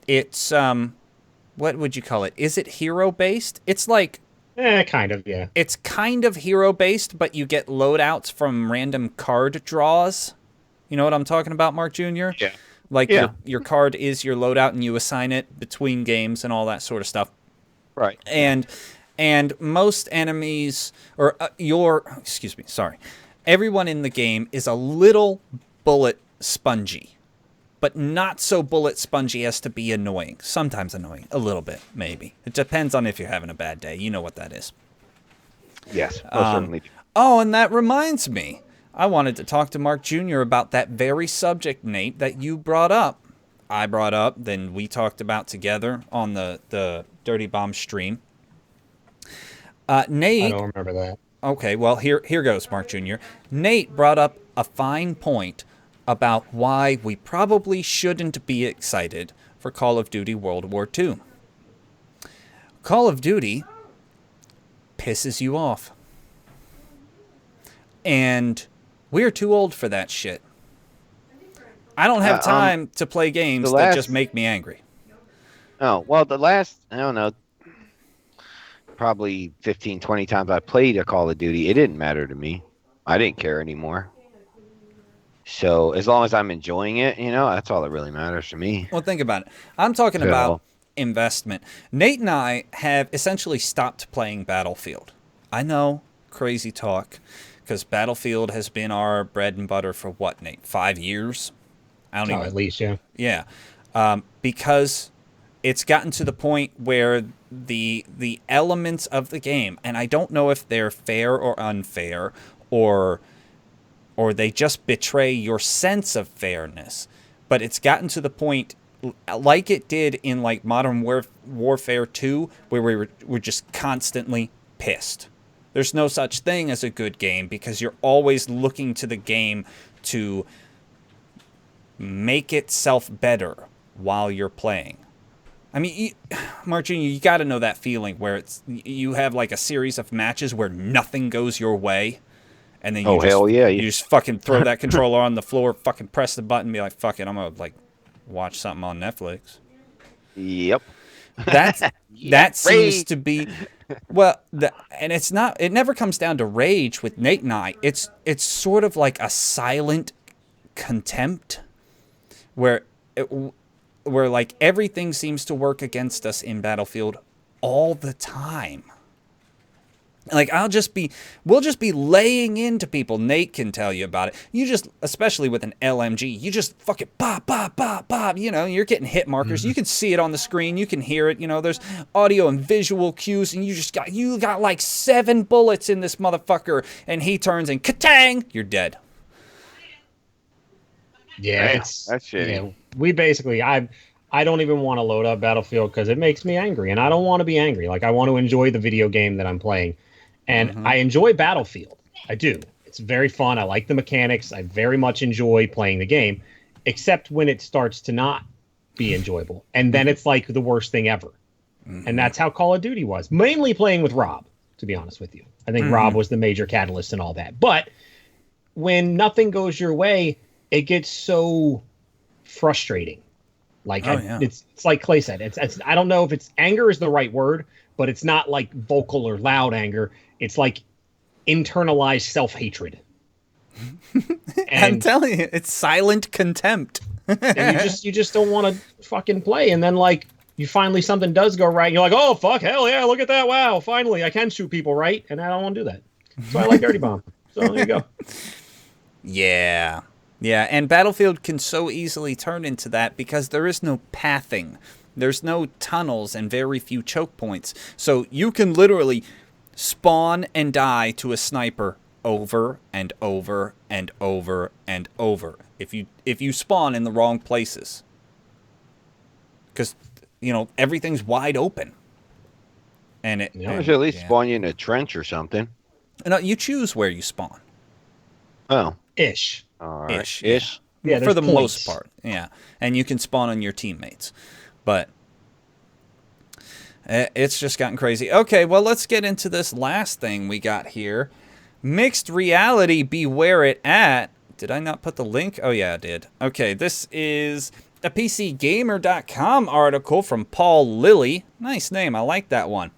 C: it's what would you call it? Is it hero based? It's like
B: Kind of, yeah.
C: it's kind of hero based, but you get loadouts from random card draws. You know what I'm talking about, Mark Jr.?
A: Yeah.
C: Like
A: Yeah.
C: your card is your loadout, and you assign it between games and all that sort of stuff.
A: Right.
C: And most enemies or excuse me, sorry, everyone in the game is a little bullet spongy, but not so bullet spongy as to be annoying. Sometimes annoying, a little bit maybe. It depends on if you're having a bad day. You know what that is.
A: Yes. Most certainly.
C: Oh, and that reminds me. I wanted to talk to Mark Jr. about that very subject, Nate, that you brought up. I brought up, then we talked about together on the Dirty Bomb stream. Nate.
B: I don't remember that.
C: Okay, well, here goes, Mark Jr. Nate brought up a fine point about why we probably shouldn't be excited for Call of Duty World War II. Call of Duty pisses you off. And we're too old for that shit. I don't have time to play games that just make me angry.
A: Oh, well, the last, I don't know, probably 15, 20 times I played a Call of Duty, it didn't matter to me. I didn't care anymore. So as long as I'm enjoying it, that's all that really matters to me.
C: Well, think about it. I'm talking about investment. Nate and I have essentially stopped playing Battlefield. I know, crazy talk, because Battlefield has been our bread and butter for what, Nate? 5 years? I don't even.
B: At least, yeah.
C: Yeah, because it's gotten to the point where the elements of the game, and I don't know if they're fair or unfair, or they just betray your sense of fairness, but it's gotten to the point like it did in like Modern Warfare 2, where we're just constantly pissed. There's no such thing as a good game because you're always looking to the game to make itself better while you're playing. I mean, Mark Jr., you got to know that feeling where you have like a series of matches where nothing goes your way, and then you just fucking throw that controller on the floor, fucking press the button, and be like, fuck it, I'm gonna like watch something on Netflix.
A: Yep.
C: That seems to be and it's not. It never comes down to rage with Nate and I. It's sort of like a silent contempt, where like everything seems to work against us in Battlefield all the time. Like we'll just be laying into people. Nate can tell you about it. You just, especially with an LMG, you just fucking pop, pop, pop, pop. You're getting hit markers. You can see it on the screen. You can hear it. There's audio and visual cues, and you got like 7 bullets in this motherfucker, and he turns and ka-tang, you're dead.
B: Yeah,
A: that's shitty.
B: Yeah, we basically, I don't even want to load up Battlefield because it makes me angry, and I don't want to be angry. Like, I want to enjoy the video game that I'm playing. And I enjoy Battlefield. I do. It's very fun. I like the mechanics. I very much enjoy playing the game, except when it starts to not be enjoyable. And then it's like the worst thing ever. And that's how Call of Duty was. Mainly playing with Rob, to be honest with you. I think Rob was the major catalyst in all that. But when nothing goes your way, it gets so frustrating. Like, it's like Clay said. It's I don't know if it's anger is the right word, but it's not like vocal or loud anger. It's like internalized self-hatred.
C: I'm telling you, it's silent contempt.
B: And you just don't want to fucking play. And then like you finally something does go right. And you're like, oh fuck, hell yeah, look at that! Wow, finally I can shoot people right, and I don't want to do that. So I like Dirty Bomb. So there you go.
C: Yeah. Yeah, and Battlefield can so easily turn into that because there is no pathing. There's no tunnels and very few choke points. So you can literally spawn and die to a sniper over and over and over and over if you spawn in the wrong places. Because, everything's wide open. And it
A: should at least spawn you in a trench or something.
C: No, you choose where you spawn.
A: Oh.
B: Ish.
A: All right.
C: Ish.
B: Yeah,
C: for the
B: points.
C: most part. Yeah. And you can spawn on your teammates. But it's just gotten crazy. Okay, well, let's get into this last thing we got here. Mixed reality, beware it at. Did I not put the link? Oh, yeah, I did. Okay, this is a PCGamer.com article from Paul Lilly. Nice name. I like that one.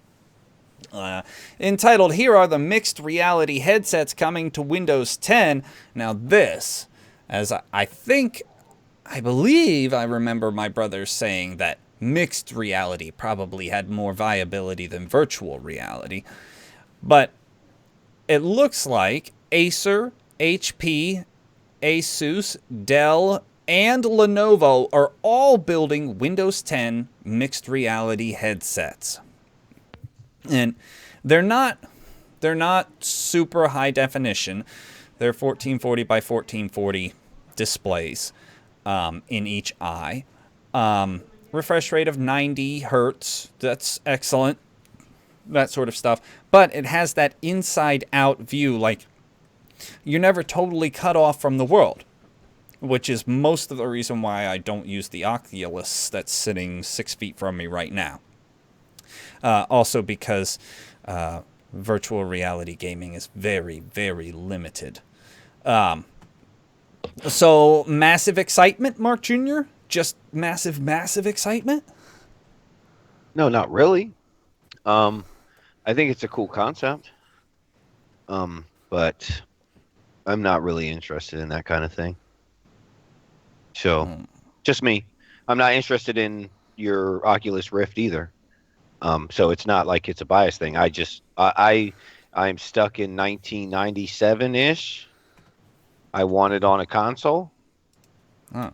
C: Entitled, Here Are the Mixed Reality Headsets Coming to Windows 10. Now this, as I believe I remember my brothers saying that mixed reality probably had more viability than virtual reality. But it looks like Acer, HP, Asus, Dell, and Lenovo are all building Windows 10 mixed reality headsets. And they're not super high definition. They're 1440 by 1440 displays in each eye. Refresh rate of 90 hertz. That's excellent. That sort of stuff. But it has that inside-out view, like you're never totally cut off from the world, which is most of the reason why I don't use the Oculus that's sitting 6 feet from me right now. Also because virtual reality gaming is very, very limited. So, massive excitement, Mark Jr.? Just massive, massive excitement?
A: No, not really. I think it's a cool concept. But I'm not really interested in that kind of thing. So, just me. I'm not interested in your Oculus Rift either. So it's not like it's a bias thing. I'm stuck in 1997-ish. I want it on a console.
C: Oh.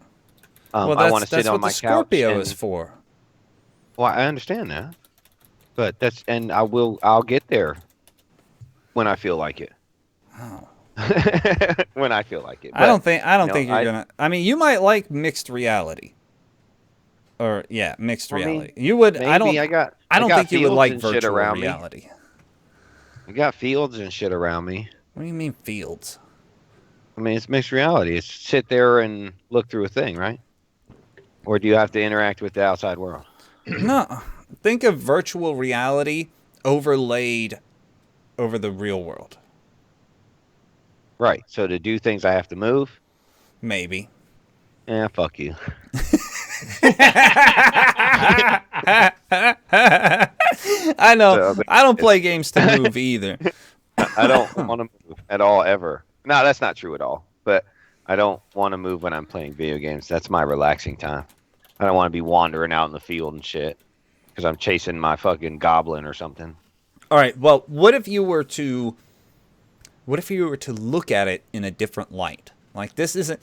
A: Well, I want to sit on my
C: couch. That's what the
A: Scorpio
C: is for.
A: Well, I understand that, but I'll get there when I feel like it.
C: Oh.
A: When I feel like it. But,
C: I don't think you're gonna. I mean, you might like mixed reality. Or mixed reality. You would.
A: Maybe
C: I don't think you would like virtual reality.
A: I got fields and shit around me.
C: What do you mean fields?
A: I mean, it's mixed reality. It's sit there and look through a thing, right? Or do you have to interact with the outside world?
C: No. Think of virtual reality overlaid over the real world.
A: Right. So to do things, I have to move?
C: Maybe.
A: Yeah, fuck you.
C: I know. I don't play games to move either.
A: I don't want to move at all, ever. No, that's not true at all. But I don't want to move when I'm playing video games. That's my relaxing time. I don't want to be wandering out in the field and shit because I'm chasing my fucking goblin or something.
C: All right. Well, what if you were to look at it in a different light? Like, this isn't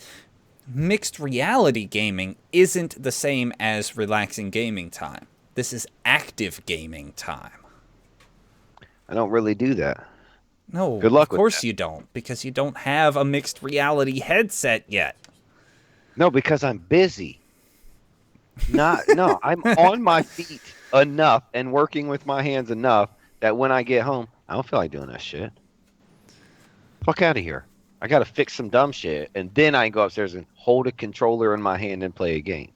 C: mixed reality gaming isn't the same as relaxing gaming time. This is active gaming time.
A: I don't really do that.
C: No,
A: good luck.
C: Of course you don't, because you don't have a mixed reality headset yet.
A: No, because I'm busy. No, I'm on my feet enough and working with my hands enough that when I get home, I don't feel like doing that shit. Fuck out of here. I got to fix some dumb shit, and then I can go upstairs and hold a controller in my hand and play a game.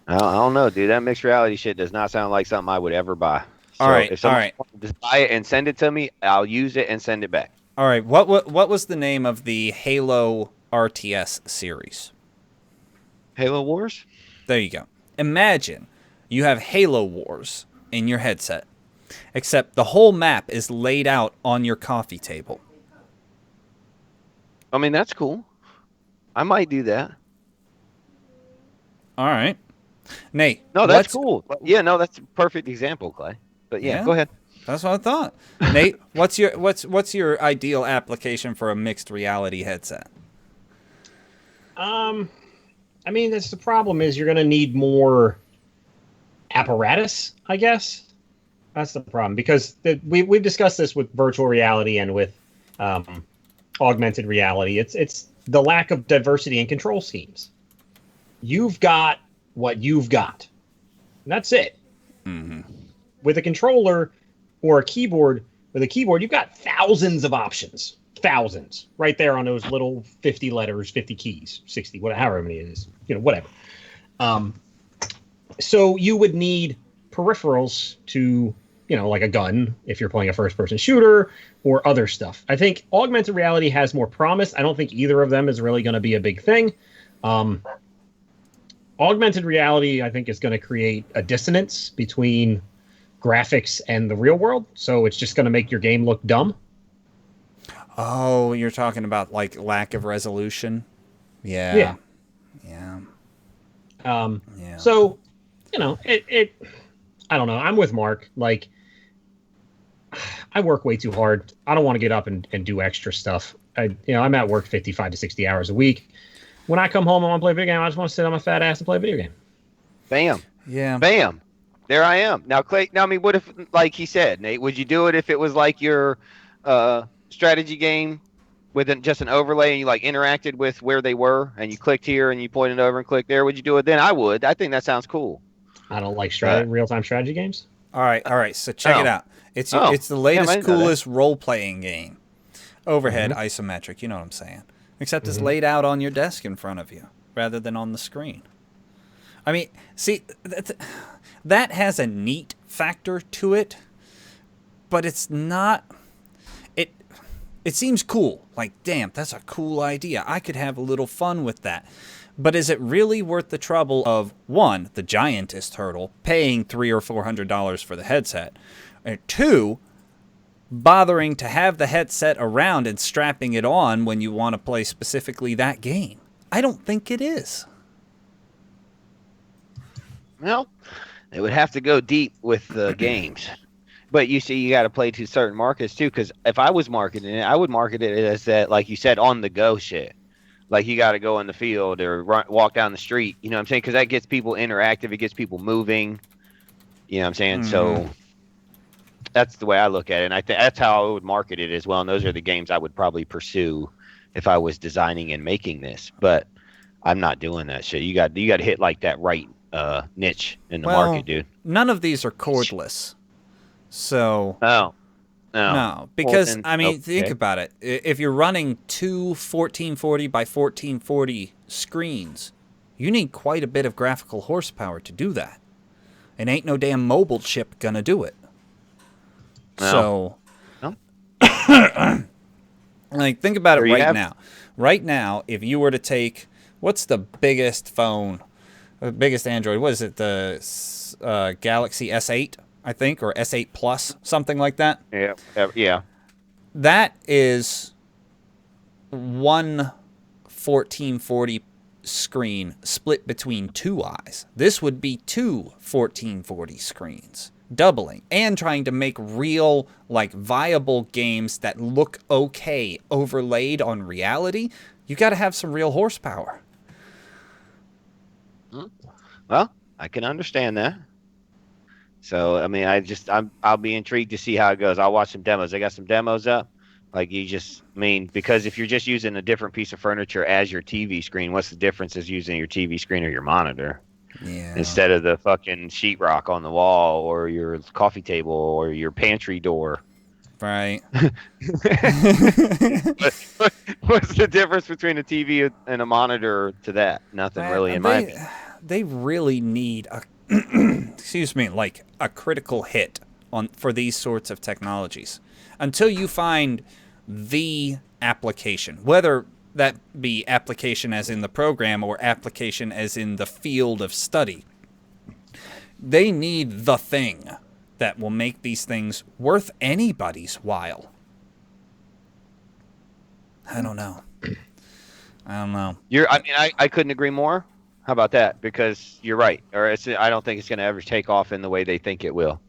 A: I don't know, dude. That mixed reality shit does not sound like something I would ever buy. So if someone wants to just buy it and send it to me, I'll use it and send it back.
C: All right. What was the name of the Halo RTS series?
A: Halo Wars?
C: There you go. Imagine you have Halo Wars in your headset, except the whole map is laid out on your coffee table.
A: I mean, that's cool. I might do that.
C: All right. Nate.
A: No, that's cool. Yeah, no, that's a perfect example, Clay. But yeah, go ahead.
C: That's what I thought. Nate, what's your ideal application for a mixed reality headset?
B: I mean, that's the problem is you're going to need more apparatus, I guess. That's the problem because we've discussed this with virtual reality and with augmented reality. It's the lack of diversity in control schemes. You've got what you've got. And that's it.
C: Mm-hmm.
B: with a controller or a keyboard, with a keyboard, you've got thousands of options. Thousands. Right there on those little 50 letters, 50 keys, 60, whatever, however many it is. Whatever. So you would need peripherals to, like a gun if you're playing a first-person shooter or other stuff. I think augmented reality has more promise. I don't think either of them is really going to be a big thing. Augmented reality, I think, is going to create a dissonance between graphics and the real world. So it's just going to make your game look dumb.
C: Oh, you're talking about like lack of resolution? Yeah.
B: Yeah.
C: Yeah.
B: So, it I don't know. I'm with Mark. Like, I work way too hard. I don't want to get up and do extra stuff. I'm at work 55 to 60 hours a week. When I come home, I want to play a video game. I just want to sit on my fat ass and play a video game.
A: Bam.
C: Yeah.
A: Bam. There I am. Now, Clay, what if, like he said, Nate, would you do it if it was like your strategy game with just an overlay and you like interacted with where they were and you clicked here and you pointed over and clicked there? Would you do it then? I would. I think that sounds cool.
B: I don't like real-time strategy games.
C: All right. So check it out. It's the latest, coolest role-playing game. Overhead, isometric. You know what I'm saying? Except it's laid out on your desk in front of you rather than on the screen. I mean, see, that has a neat factor to it, but it's not. It seems cool. Like, damn, that's a cool idea. I could have a little fun with that. But is it really worth the trouble of, one, the giantest hurdle, paying $300 or $400 for the headset, and two, bothering to have the headset around and strapping it on when you want to play specifically that game? I don't think it is.
A: Well, it would have to go deep with the games. But you see, you got to play to certain markets too. Because if I was marketing it, I would market it as that, like you said, on the go shit. Like you got to go in the field or walk down the street. You know what I'm saying? Because that gets people interactive. It gets people moving. You know what I'm saying? So that's the way I look at it. And I think that's how I would market it as well. And those are the games I would probably pursue if I was designing and making this. But I'm not doing that shit. You got to hit like that right niche in the market, dude.
C: None of these are cordless. So
A: No,
C: because think about it. If you're running two 1440 by 1440 screens, you need quite a bit of graphical horsepower to do that. And ain't no damn mobile chip gonna do it.
A: No.
C: So, like, think about it right now. Right now, if you were to take, what's the biggest phone, the biggest Android? What is it? The Galaxy S8? I think, or S8 Plus, something like that.
A: Yeah.
C: That is one 1440 screen split between two eyes. This would be two 1440 screens, doubling, and trying to make real, like, viable games that look okay overlaid on reality. You got to have some real horsepower.
A: Well, I can understand that. So, I mean, I'll be intrigued to see how it goes. I'll watch some demos. I got some demos up. Like, because if you're just using a different piece of furniture as your TV screen, what's the difference as using your TV screen or your monitor?
C: Yeah.
A: Instead of the fucking sheetrock on the wall or your coffee table or your pantry door.
C: Right.
A: What's the difference between a TV and a monitor to that? Nothing really, in my opinion.
C: They really need a like a critical hit for these sorts of technologies. Until you find the application, whether that be application as in the program or application as in the field of study, they need the thing that will make these things worth anybody's while. I don't know.
A: I couldn't agree more. How about that? Because you're right. I don't think it's going to ever take off in the way they think it will,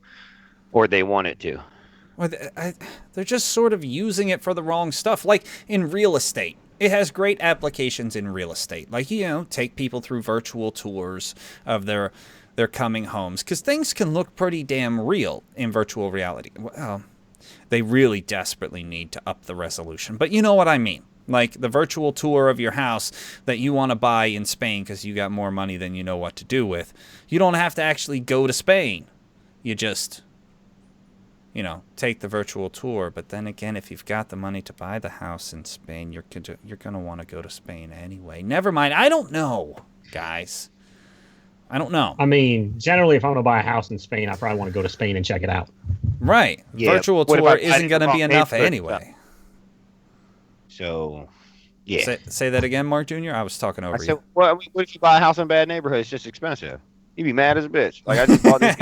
A: or they want it to.
C: Well, they're just sort of using it for the wrong stuff. Like in real estate, it has great applications in real estate. Like, take people through virtual tours of their coming homes, because things can look pretty damn real in virtual reality. Well, they really desperately need to up the resolution, but you know what I mean. Like the virtual tour of your house that you want to buy in Spain because you got more money than you know what to do with. You don't have to actually go to Spain. You just take the virtual tour. But then again, if you've got the money to buy the house in Spain, you're going to want to go to Spain anyway. Never mind. I don't know, guys. I don't know.
B: I mean, generally, if I'm going to buy a house in Spain, I probably want to go to Spain and check it out.
C: Right.
A: Yeah.
C: Virtual tour isn't going to be enough anyway.
A: So, yeah.
C: Say that again, Mark Jr.? I was talking over you.
A: Well, what if you buy a house in a bad neighborhood? It's just expensive. You'd be mad as a bitch. Like, I just bought this.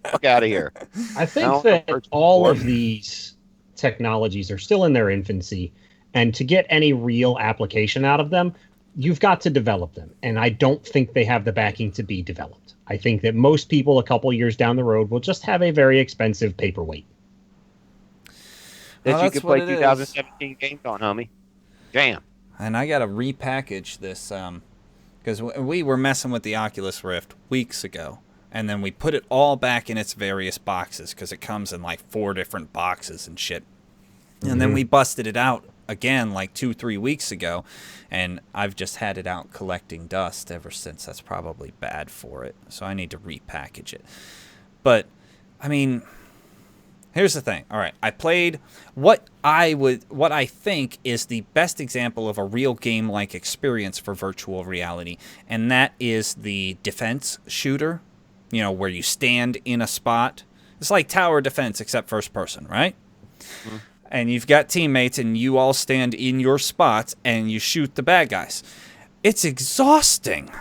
A: Fuck out of here.
B: I think that all of these technologies are still in their infancy, and to get any real application out of them, you've got to develop them. And I don't think they have the backing to be developed. I think that most people a couple years down the road will just have a very expensive paperweight.
A: That you could play 2017 games on, homie. Damn.
C: And I got to repackage this because we were messing with the Oculus Rift weeks ago. And then we put it all back in its various boxes because it comes in like 4 different boxes and shit. And then we busted it out again like 2-3 weeks ago. And I've just had it out collecting dust ever since. That's probably bad for it. So I need to repackage it. But, I mean, here's the thing. All right, I played what I think is the best example of a real game-like experience for virtual reality. And that is the defense shooter. Where you stand in a spot. It's like tower defense except first person, right? Mm-hmm. And you've got teammates and you all stand in your spots and you shoot the bad guys. It's exhausting.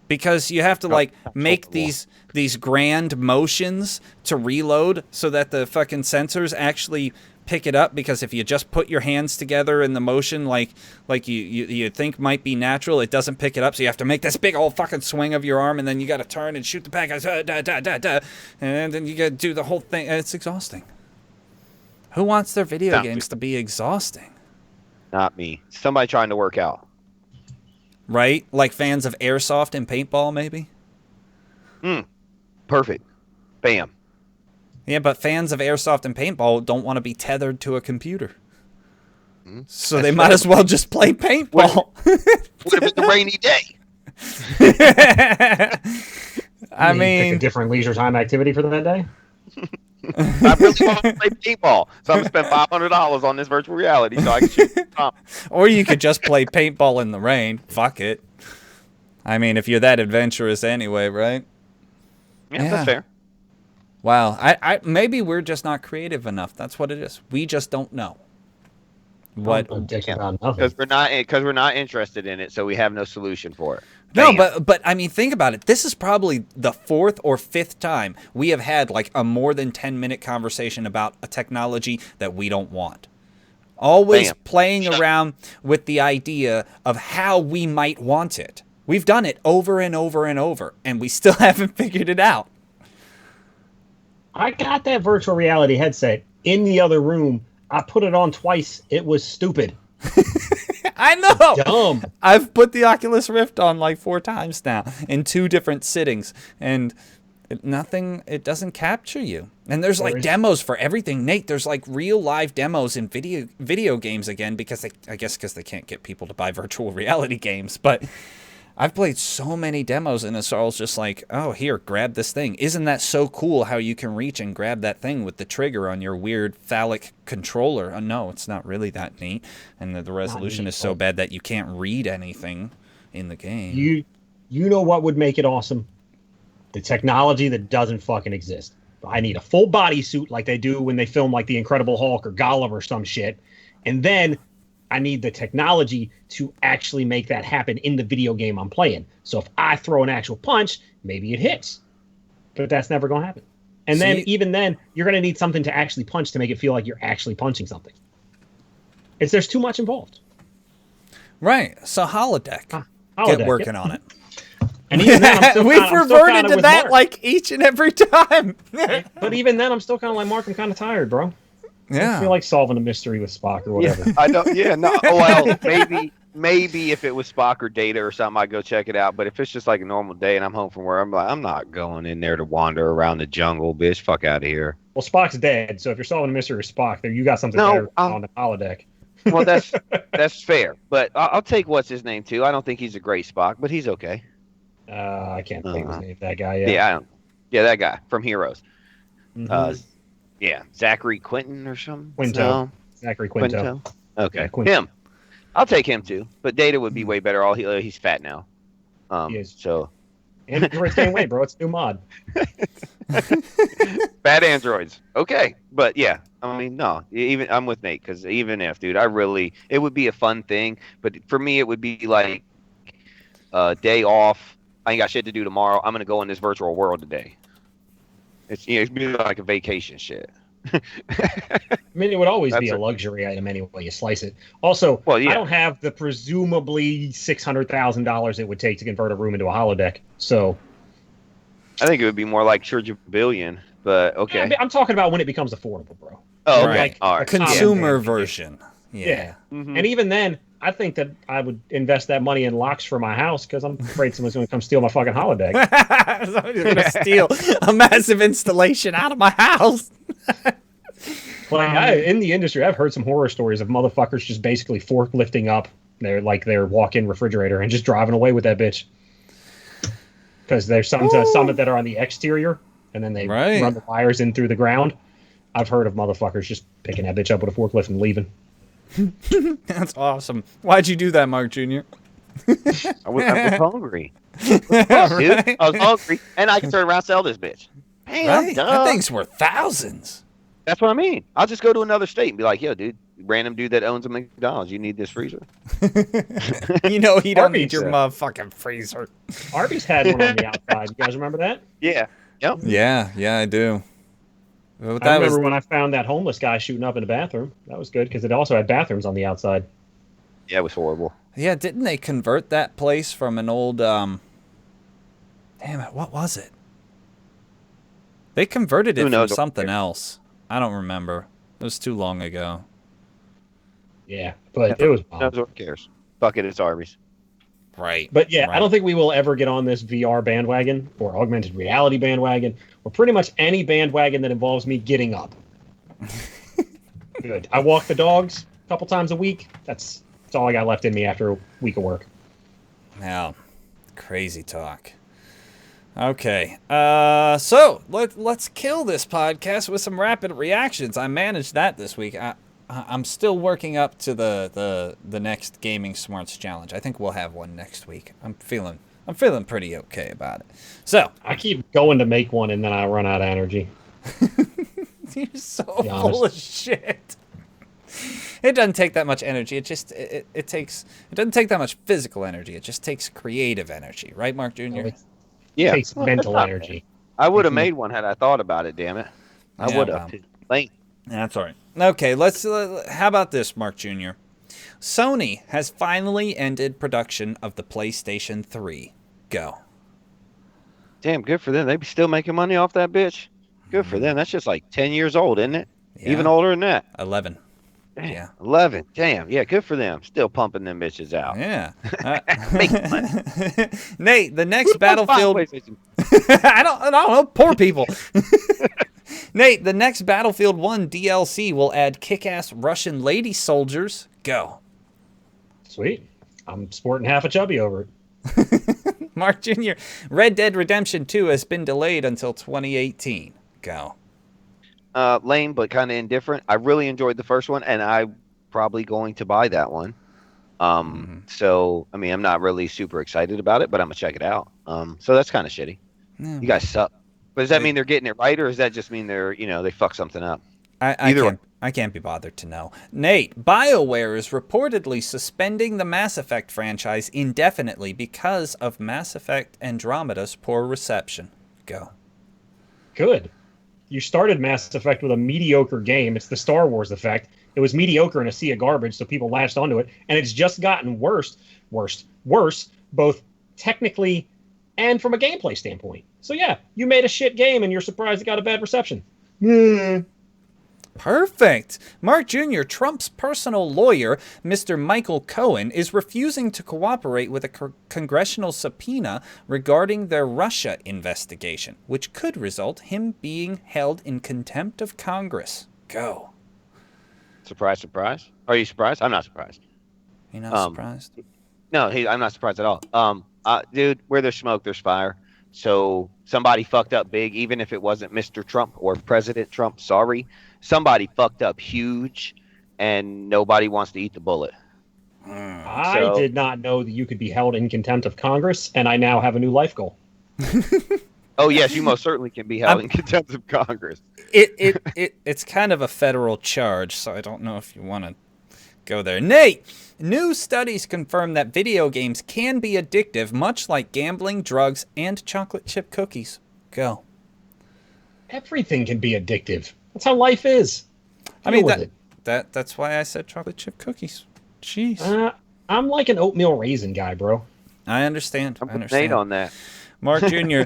C: Because you have to make these grand motions to reload so that the fucking sensors actually pick it up, because if you just put your hands together in the motion like you think might be natural, it doesn't pick it up, so you have to make this big old fucking swing of your arm, and then you got to turn and shoot the bad guys, and then you got to do the whole thing. It's exhausting. Who wants their video games to be exhausting?
A: Not me. Somebody trying to work out.
C: Right? Like fans of airsoft and paintball, maybe?
A: Perfect. Bam.
C: Yeah, but fans of airsoft and paintball don't want to be tethered to a computer. So they might as well just play paintball.
A: Would have been a rainy day.
C: I mean,
B: pick a different leisure time activity for that day.
A: I really want to play paintball, so I'm going to spend $500 on this virtual reality so I can shoot.
C: Or you could just play paintball in the rain. Fuck it. I mean, if you're that adventurous anyway, right?
A: Yeah, that's fair.
C: Wow, I maybe we're just not creative enough. That's what it is. We just don't know. What?
A: Because we're not interested in it, so we have no solution for it.
C: No, but I mean, think about it. This is probably the 4th or 5th time we have had like a more than 10-minute conversation about a technology that we don't want. Always playing around with the idea of how we might want it. We've done it over and over and over, and we still haven't figured it out.
B: I got that virtual reality headset in the other room. I put it on twice. It was stupid.
C: I know.
B: Dumb.
C: I've put the Oculus Rift on like 4 times now in 2 different sittings, and it doesn't capture you. And there's like demos for everything. Nate, there's like real live demos in video games again, because I guess because they can't get people to buy virtual reality games, but I've played so many demos, and it's all just like, oh, here, grab this thing. Isn't that so cool how you can reach and grab that thing with the trigger on your weird phallic controller? No, it's not really that neat. And the resolution is so bad that you can't read anything in the game.
B: You know what would make it awesome? The technology that doesn't fucking exist. I need a full bodysuit like they do when they film like the Incredible Hulk or Gollum or some shit. And then I need the technology to actually make that happen in the video game I'm playing. So if I throw an actual punch, maybe it hits. But that's never going to happen. And even then, you're going to need something to actually punch to make it feel like you're actually punching something. There's too much involved.
C: Right. So holodeck. Get working on it.
B: And even then,
C: we've reverted to that like each and every time.
B: But even then, I'm still kind of like, Mark, I'm kind of tired, bro.
C: Yeah.
B: I feel like solving a mystery with Spock or whatever.
A: Yeah, I don't. Yeah, no. Well, maybe if it was Spock or Data or something, I'd go check it out. But if it's just like a normal day and I'm home from work, I'm not going in there to wander around the jungle, bitch. Fuck out of here.
B: Well, Spock's dead, so if you're solving a mystery with Spock, there you got something better on the holodeck.
A: Well, that's fair. But I'll take what's his name too. I don't think he's a great Spock, but he's okay.
B: I can't think of his name. That guy. Yeah.
A: Yeah. Yeah, that guy from Heroes.
B: Mm-hmm.
A: Yeah, Zachary Quinton or something.
B: Quinto.
A: No,
B: Zachary Quinto.
A: Okay,
B: Yeah, Quinto.
A: him. I'll take him too. But Data would be way better. He's fat now.
B: He is.
A: So
B: Androids gain weight, bro. It's a new mod.
A: bad androids. Okay, but yeah, I mean, no. Even I'm with Nate because even if, dude, it would be a fun thing. But for me, it would be like day off. I ain't got shit to do tomorrow. I'm gonna go in this virtual world today. It'd be like a vacation shit.
B: I mean, it would always be a luxury item anyway. You slice it. Also, well, yeah. I don't have the presumably $600,000 it would take to convert a room into a holodeck. So,
A: I think it would be more like Church of Billion. But okay,
B: I'm talking about when it becomes affordable, bro.
A: Oh,
C: right.
A: Like
C: a consumer version. Yeah.
B: Mm-hmm. And even then, I think that I would invest that money in locks for my house because I'm afraid someone's going to come steal my fucking holodeck.
C: Somebody's going to steal a massive installation out of my house.
B: In the industry, I've heard some horror stories of motherfuckers just basically forklifting up their walk-in refrigerator and just driving away with that bitch. Because there's some that are on the exterior, and then they run the wires in through the ground. I've heard of motherfuckers just picking that bitch up with a forklift and leaving.
C: That's awesome. Why'd you do that, Mark Jr.?
A: I was hungry. Dude, I was hungry, and I can turn around and sell this bitch.
C: Right? That thing's worth thousands.
A: That's what I mean. I'll just go to another state and be like, yo, dude, random dude that owns a McDonald's, you need this freezer?
C: You know he don't need your motherfucking freezer.
B: Arby's had one on the outside. You guys remember that?
A: Yeah. Yep.
C: Yeah, I do.
B: I remember when I found that homeless guy shooting up in the bathroom. That was good because it also had bathrooms on the outside.
A: Yeah, it was horrible.
C: Yeah, didn't they convert that place from an old damn it, what was it? They converted it from something else. I don't remember. It was too long ago.
B: Yeah, but it was
A: bomb. Who cares? Fuck it, it's Arby's.
C: Right.
B: But yeah, I don't think we will ever get on this VR bandwagon or augmented reality bandwagon or pretty much any bandwagon that involves me getting up. Good. I walk the dogs a couple times a week. That's all I got left in me after a week of work.
C: Now, crazy talk. Okay, so let's kill this podcast with some rapid reactions. I managed that this week. I'm still working up to the next Gaming Smarts challenge. I think we'll have one next week. I'm feeling pretty okay about it. So
B: I keep going to make one and then I run out of energy.
C: You're so full of shit. It doesn't take that much energy. It doesn't take that much physical energy. It just takes creative energy, right, Mark Jr.?
B: Yeah, it takes mental energy.
A: I would have made one had I thought about it. Damn it, I would have. Late.
C: That's all right. Okay, let's. How about this, Mark Jr.? Sony has finally ended production of the PlayStation 3. Go.
A: Damn, good for them. They be still making money off that bitch. Good for them. That's just like 10 years old, isn't it? Yeah. Even older than that.
C: 11.
A: Damn,
C: yeah.
A: 11. Damn. Yeah, good for them. Still pumping them bitches out.
C: Yeah.
A: Making money.
C: Nate, the next Battlefield. I don't know. Poor people. Nate, the next Battlefield 1 DLC will add kick-ass Russian lady soldiers. Go.
B: Sweet. I'm sporting half a chubby over it.
C: Mark Jr., Red Dead Redemption 2 has been delayed until 2018. Go.
A: Lame, but kind of indifferent. I really enjoyed the first one, and I'm probably going to buy that one. So, I mean, I'm not really super excited about it, but I'm going to check it out. So that's kind of shitty. Yeah. You guys suck. But does that mean they're getting it right, or does that just mean they fuck something up?
C: I can't be bothered to know. Nate, BioWare is reportedly suspending the Mass Effect franchise indefinitely because of Mass Effect Andromeda's poor reception. Go.
B: Good. You started Mass Effect with a mediocre game. It's the Star Wars effect. It was mediocre in a sea of garbage, so people latched onto it, and it's just gotten worse, both technically and from a gameplay standpoint. So yeah, you made a shit game, and you're surprised it got a bad reception.
C: Perfect. Mark Jr., Trump's personal lawyer, Mr. Michael Cohen, is refusing to cooperate with a congressional subpoena regarding their Russia investigation, which could result him being held in contempt of Congress. Go.
A: Surprise, surprise. Are you surprised? I'm not surprised.
C: You're not surprised?
A: No, I'm not surprised at all. Dude, where there's smoke, there's fire. So somebody fucked up big, even if it wasn't Mr. Trump or President Trump. Sorry, somebody fucked up huge, and nobody wants to eat the bullet.
B: I did not know that you could be held in contempt of Congress, and I now have a new life goal.
A: Oh yes, you most certainly can be held in contempt of Congress.
C: It's kind of a federal charge, so I don't know if you want to go there. Nate, new studies confirm that video games can be addictive, much like gambling, drugs, and chocolate chip cookies. Go.
B: Everything can be addictive. That's how life is.
C: That's why I said chocolate chip cookies. Jeez.
B: I'm like an oatmeal raisin guy, bro.
C: I understand.
A: I'm Nate on that.
C: Mark Jr.,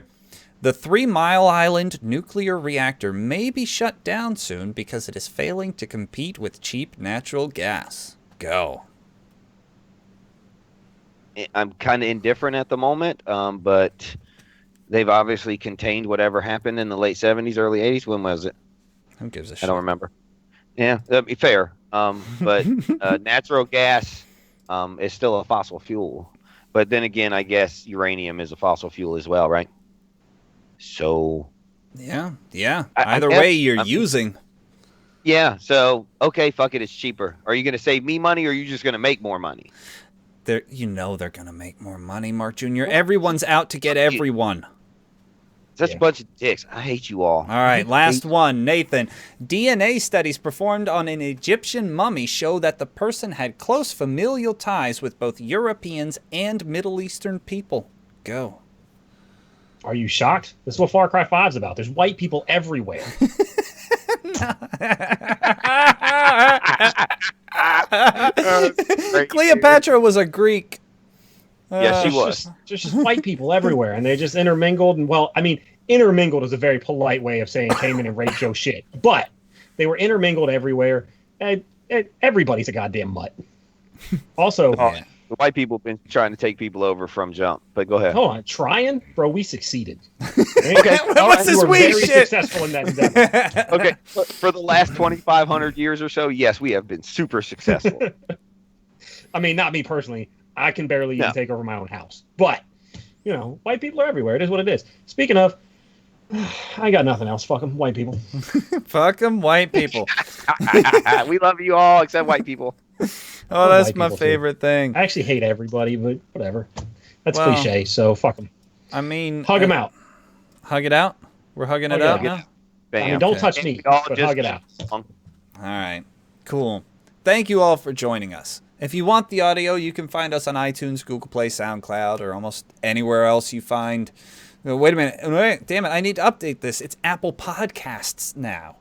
C: the 3 Mile Island nuclear reactor may be shut down soon because it is failing to compete with cheap natural gas. Go.
A: I'm kind of indifferent at the moment, but they've obviously contained whatever happened in the late 70s, early 80s. When was it?
C: Who gives a shit?
A: I don't remember. Yeah, that'd be fair. But natural gas is still a fossil fuel. But then again, I guess uranium is a fossil fuel as well, right? So.
C: Yeah. Either way, you're using.
A: Yeah. So okay, fuck it. It's cheaper. Are you going to save me money, or are you just going to make more money?
C: They're going to make more money, Mark Jr. Everyone's out to get everyone.
A: Such a bunch of dicks. I hate you all.
C: All right, last one. Nathan. DNA studies performed on an Egyptian mummy show that the person had close familial ties with both Europeans and Middle Eastern people. Go.
B: Are you shocked? This is what Far Cry 5 is about. There's white people everywhere.
C: Cleopatra was a Greek.
A: Yes, she was.
B: There's just white people everywhere, and they just intermingled. And well, I mean, intermingled is a very polite way of saying came in and raped your shit. But they were intermingled everywhere, and everybody's a goddamn mutt. Also,
A: the white people have been trying to take people over from jump. But go ahead.
B: Hold on, trying, bro. We succeeded.
A: Okay,
C: what's this
B: very
C: shit?
B: Successful in that endeavor.
A: Okay, for the last 2,500 years or so, yes, we have been super successful.
B: I mean, not me personally. I can barely even take over my own house. But, white people are everywhere. It is what it is. Speaking of, I got nothing else. Fuck them, white people.
C: Fuck them, white people.
A: We love you all except white people.
C: Oh, that's my favorite thing.
B: I actually hate everybody, but whatever. That's cliche, so fuck them.
C: I mean...
B: Hug them out.
C: Hug it out? We're hugging it out now?
B: I mean, don't touch me, but hug it out.
C: All right. Cool. Thank you all for joining us. If you want the audio, you can find us on iTunes, Google Play, SoundCloud, or almost anywhere else you find. Wait a minute. Damn it. I need to update this. It's Apple Podcasts now.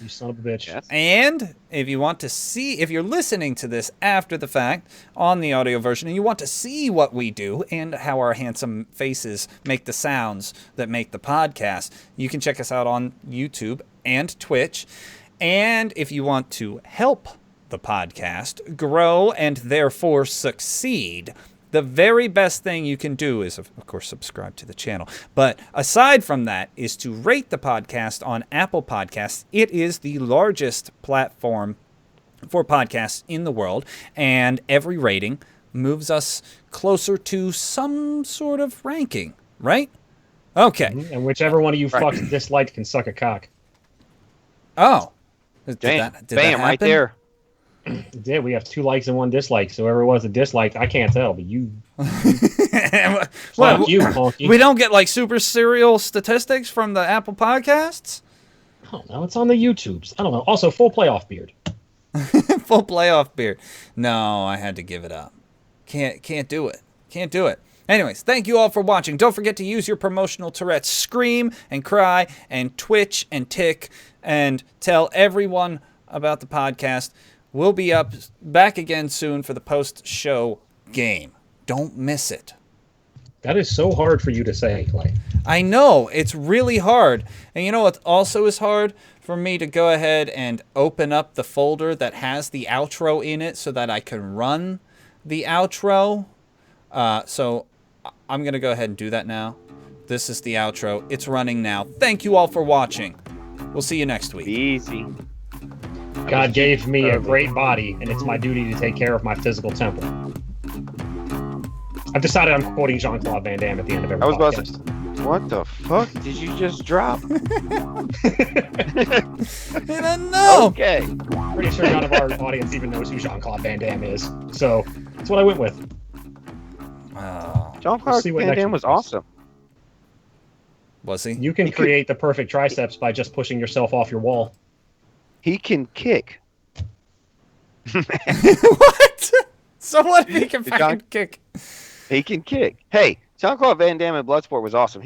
B: You son of a bitch.
A: Yes.
C: And if you want to see, if you're listening to this after the fact on the audio version and you want to see what we do and how our handsome faces make the sounds that make the podcast, you can check us out on YouTube and Twitch. And if you want to help the podcast grow and therefore succeed, the very best thing you can do is, of course, subscribe to the channel. But aside from that is to rate the podcast on Apple Podcasts. It is the largest platform for podcasts in the world, and every rating moves us closer to some sort of ranking, right? Okay.
B: And whichever one of you fucks disliked can suck a cock.
C: Oh. Did
A: Bam,
C: that
A: right there.
B: Yeah, we have 2 likes and 1 dislike. So whoever was a dislike, I can't tell, but you.
C: Well,
B: you, honky.
C: We don't get like super serial statistics from the Apple Podcasts?
B: I don't know. It's on the YouTubes. I don't know. Also, full playoff beard.
C: Full playoff beard. No, I had to give it up. Can't do it. Can't do it. Anyways, thank you all for watching. Don't forget to use your promotional Tourette's. Scream and cry and twitch and tick and tell everyone about the podcast. We'll be back again soon for the post-show game. Don't miss it.
B: That is so hard for you to say, Clay.
C: I know. It's really hard. And you know what also is hard? For me to go ahead and open up the folder that has the outro in it so that I can run the outro. So I'm going to go ahead and do that now. This is the outro. It's running now. Thank you all for watching. We'll see you next week.
A: Easy.
B: God gave me a great body, and it's my duty to take care of my physical temple. I've decided I'm quoting Jean-Claude Van Damme at the end of every podcast.
A: What the fuck did you just drop?
C: I don't know.
A: Okay.
B: Pretty sure none of our audience even knows who Jean-Claude Van Damme is. So that's what I went with.
A: Jean-Claude
B: see what
A: Van
B: next
A: Damme
B: one
A: was
B: is.
A: awesome.
C: Was he?
B: You can create the perfect triceps by just pushing yourself off your wall.
A: He can kick.
C: What? So what if he can fucking kick?
A: He can kick. Hey, Jean-Claude Van Damme in Bloodsport was awesome.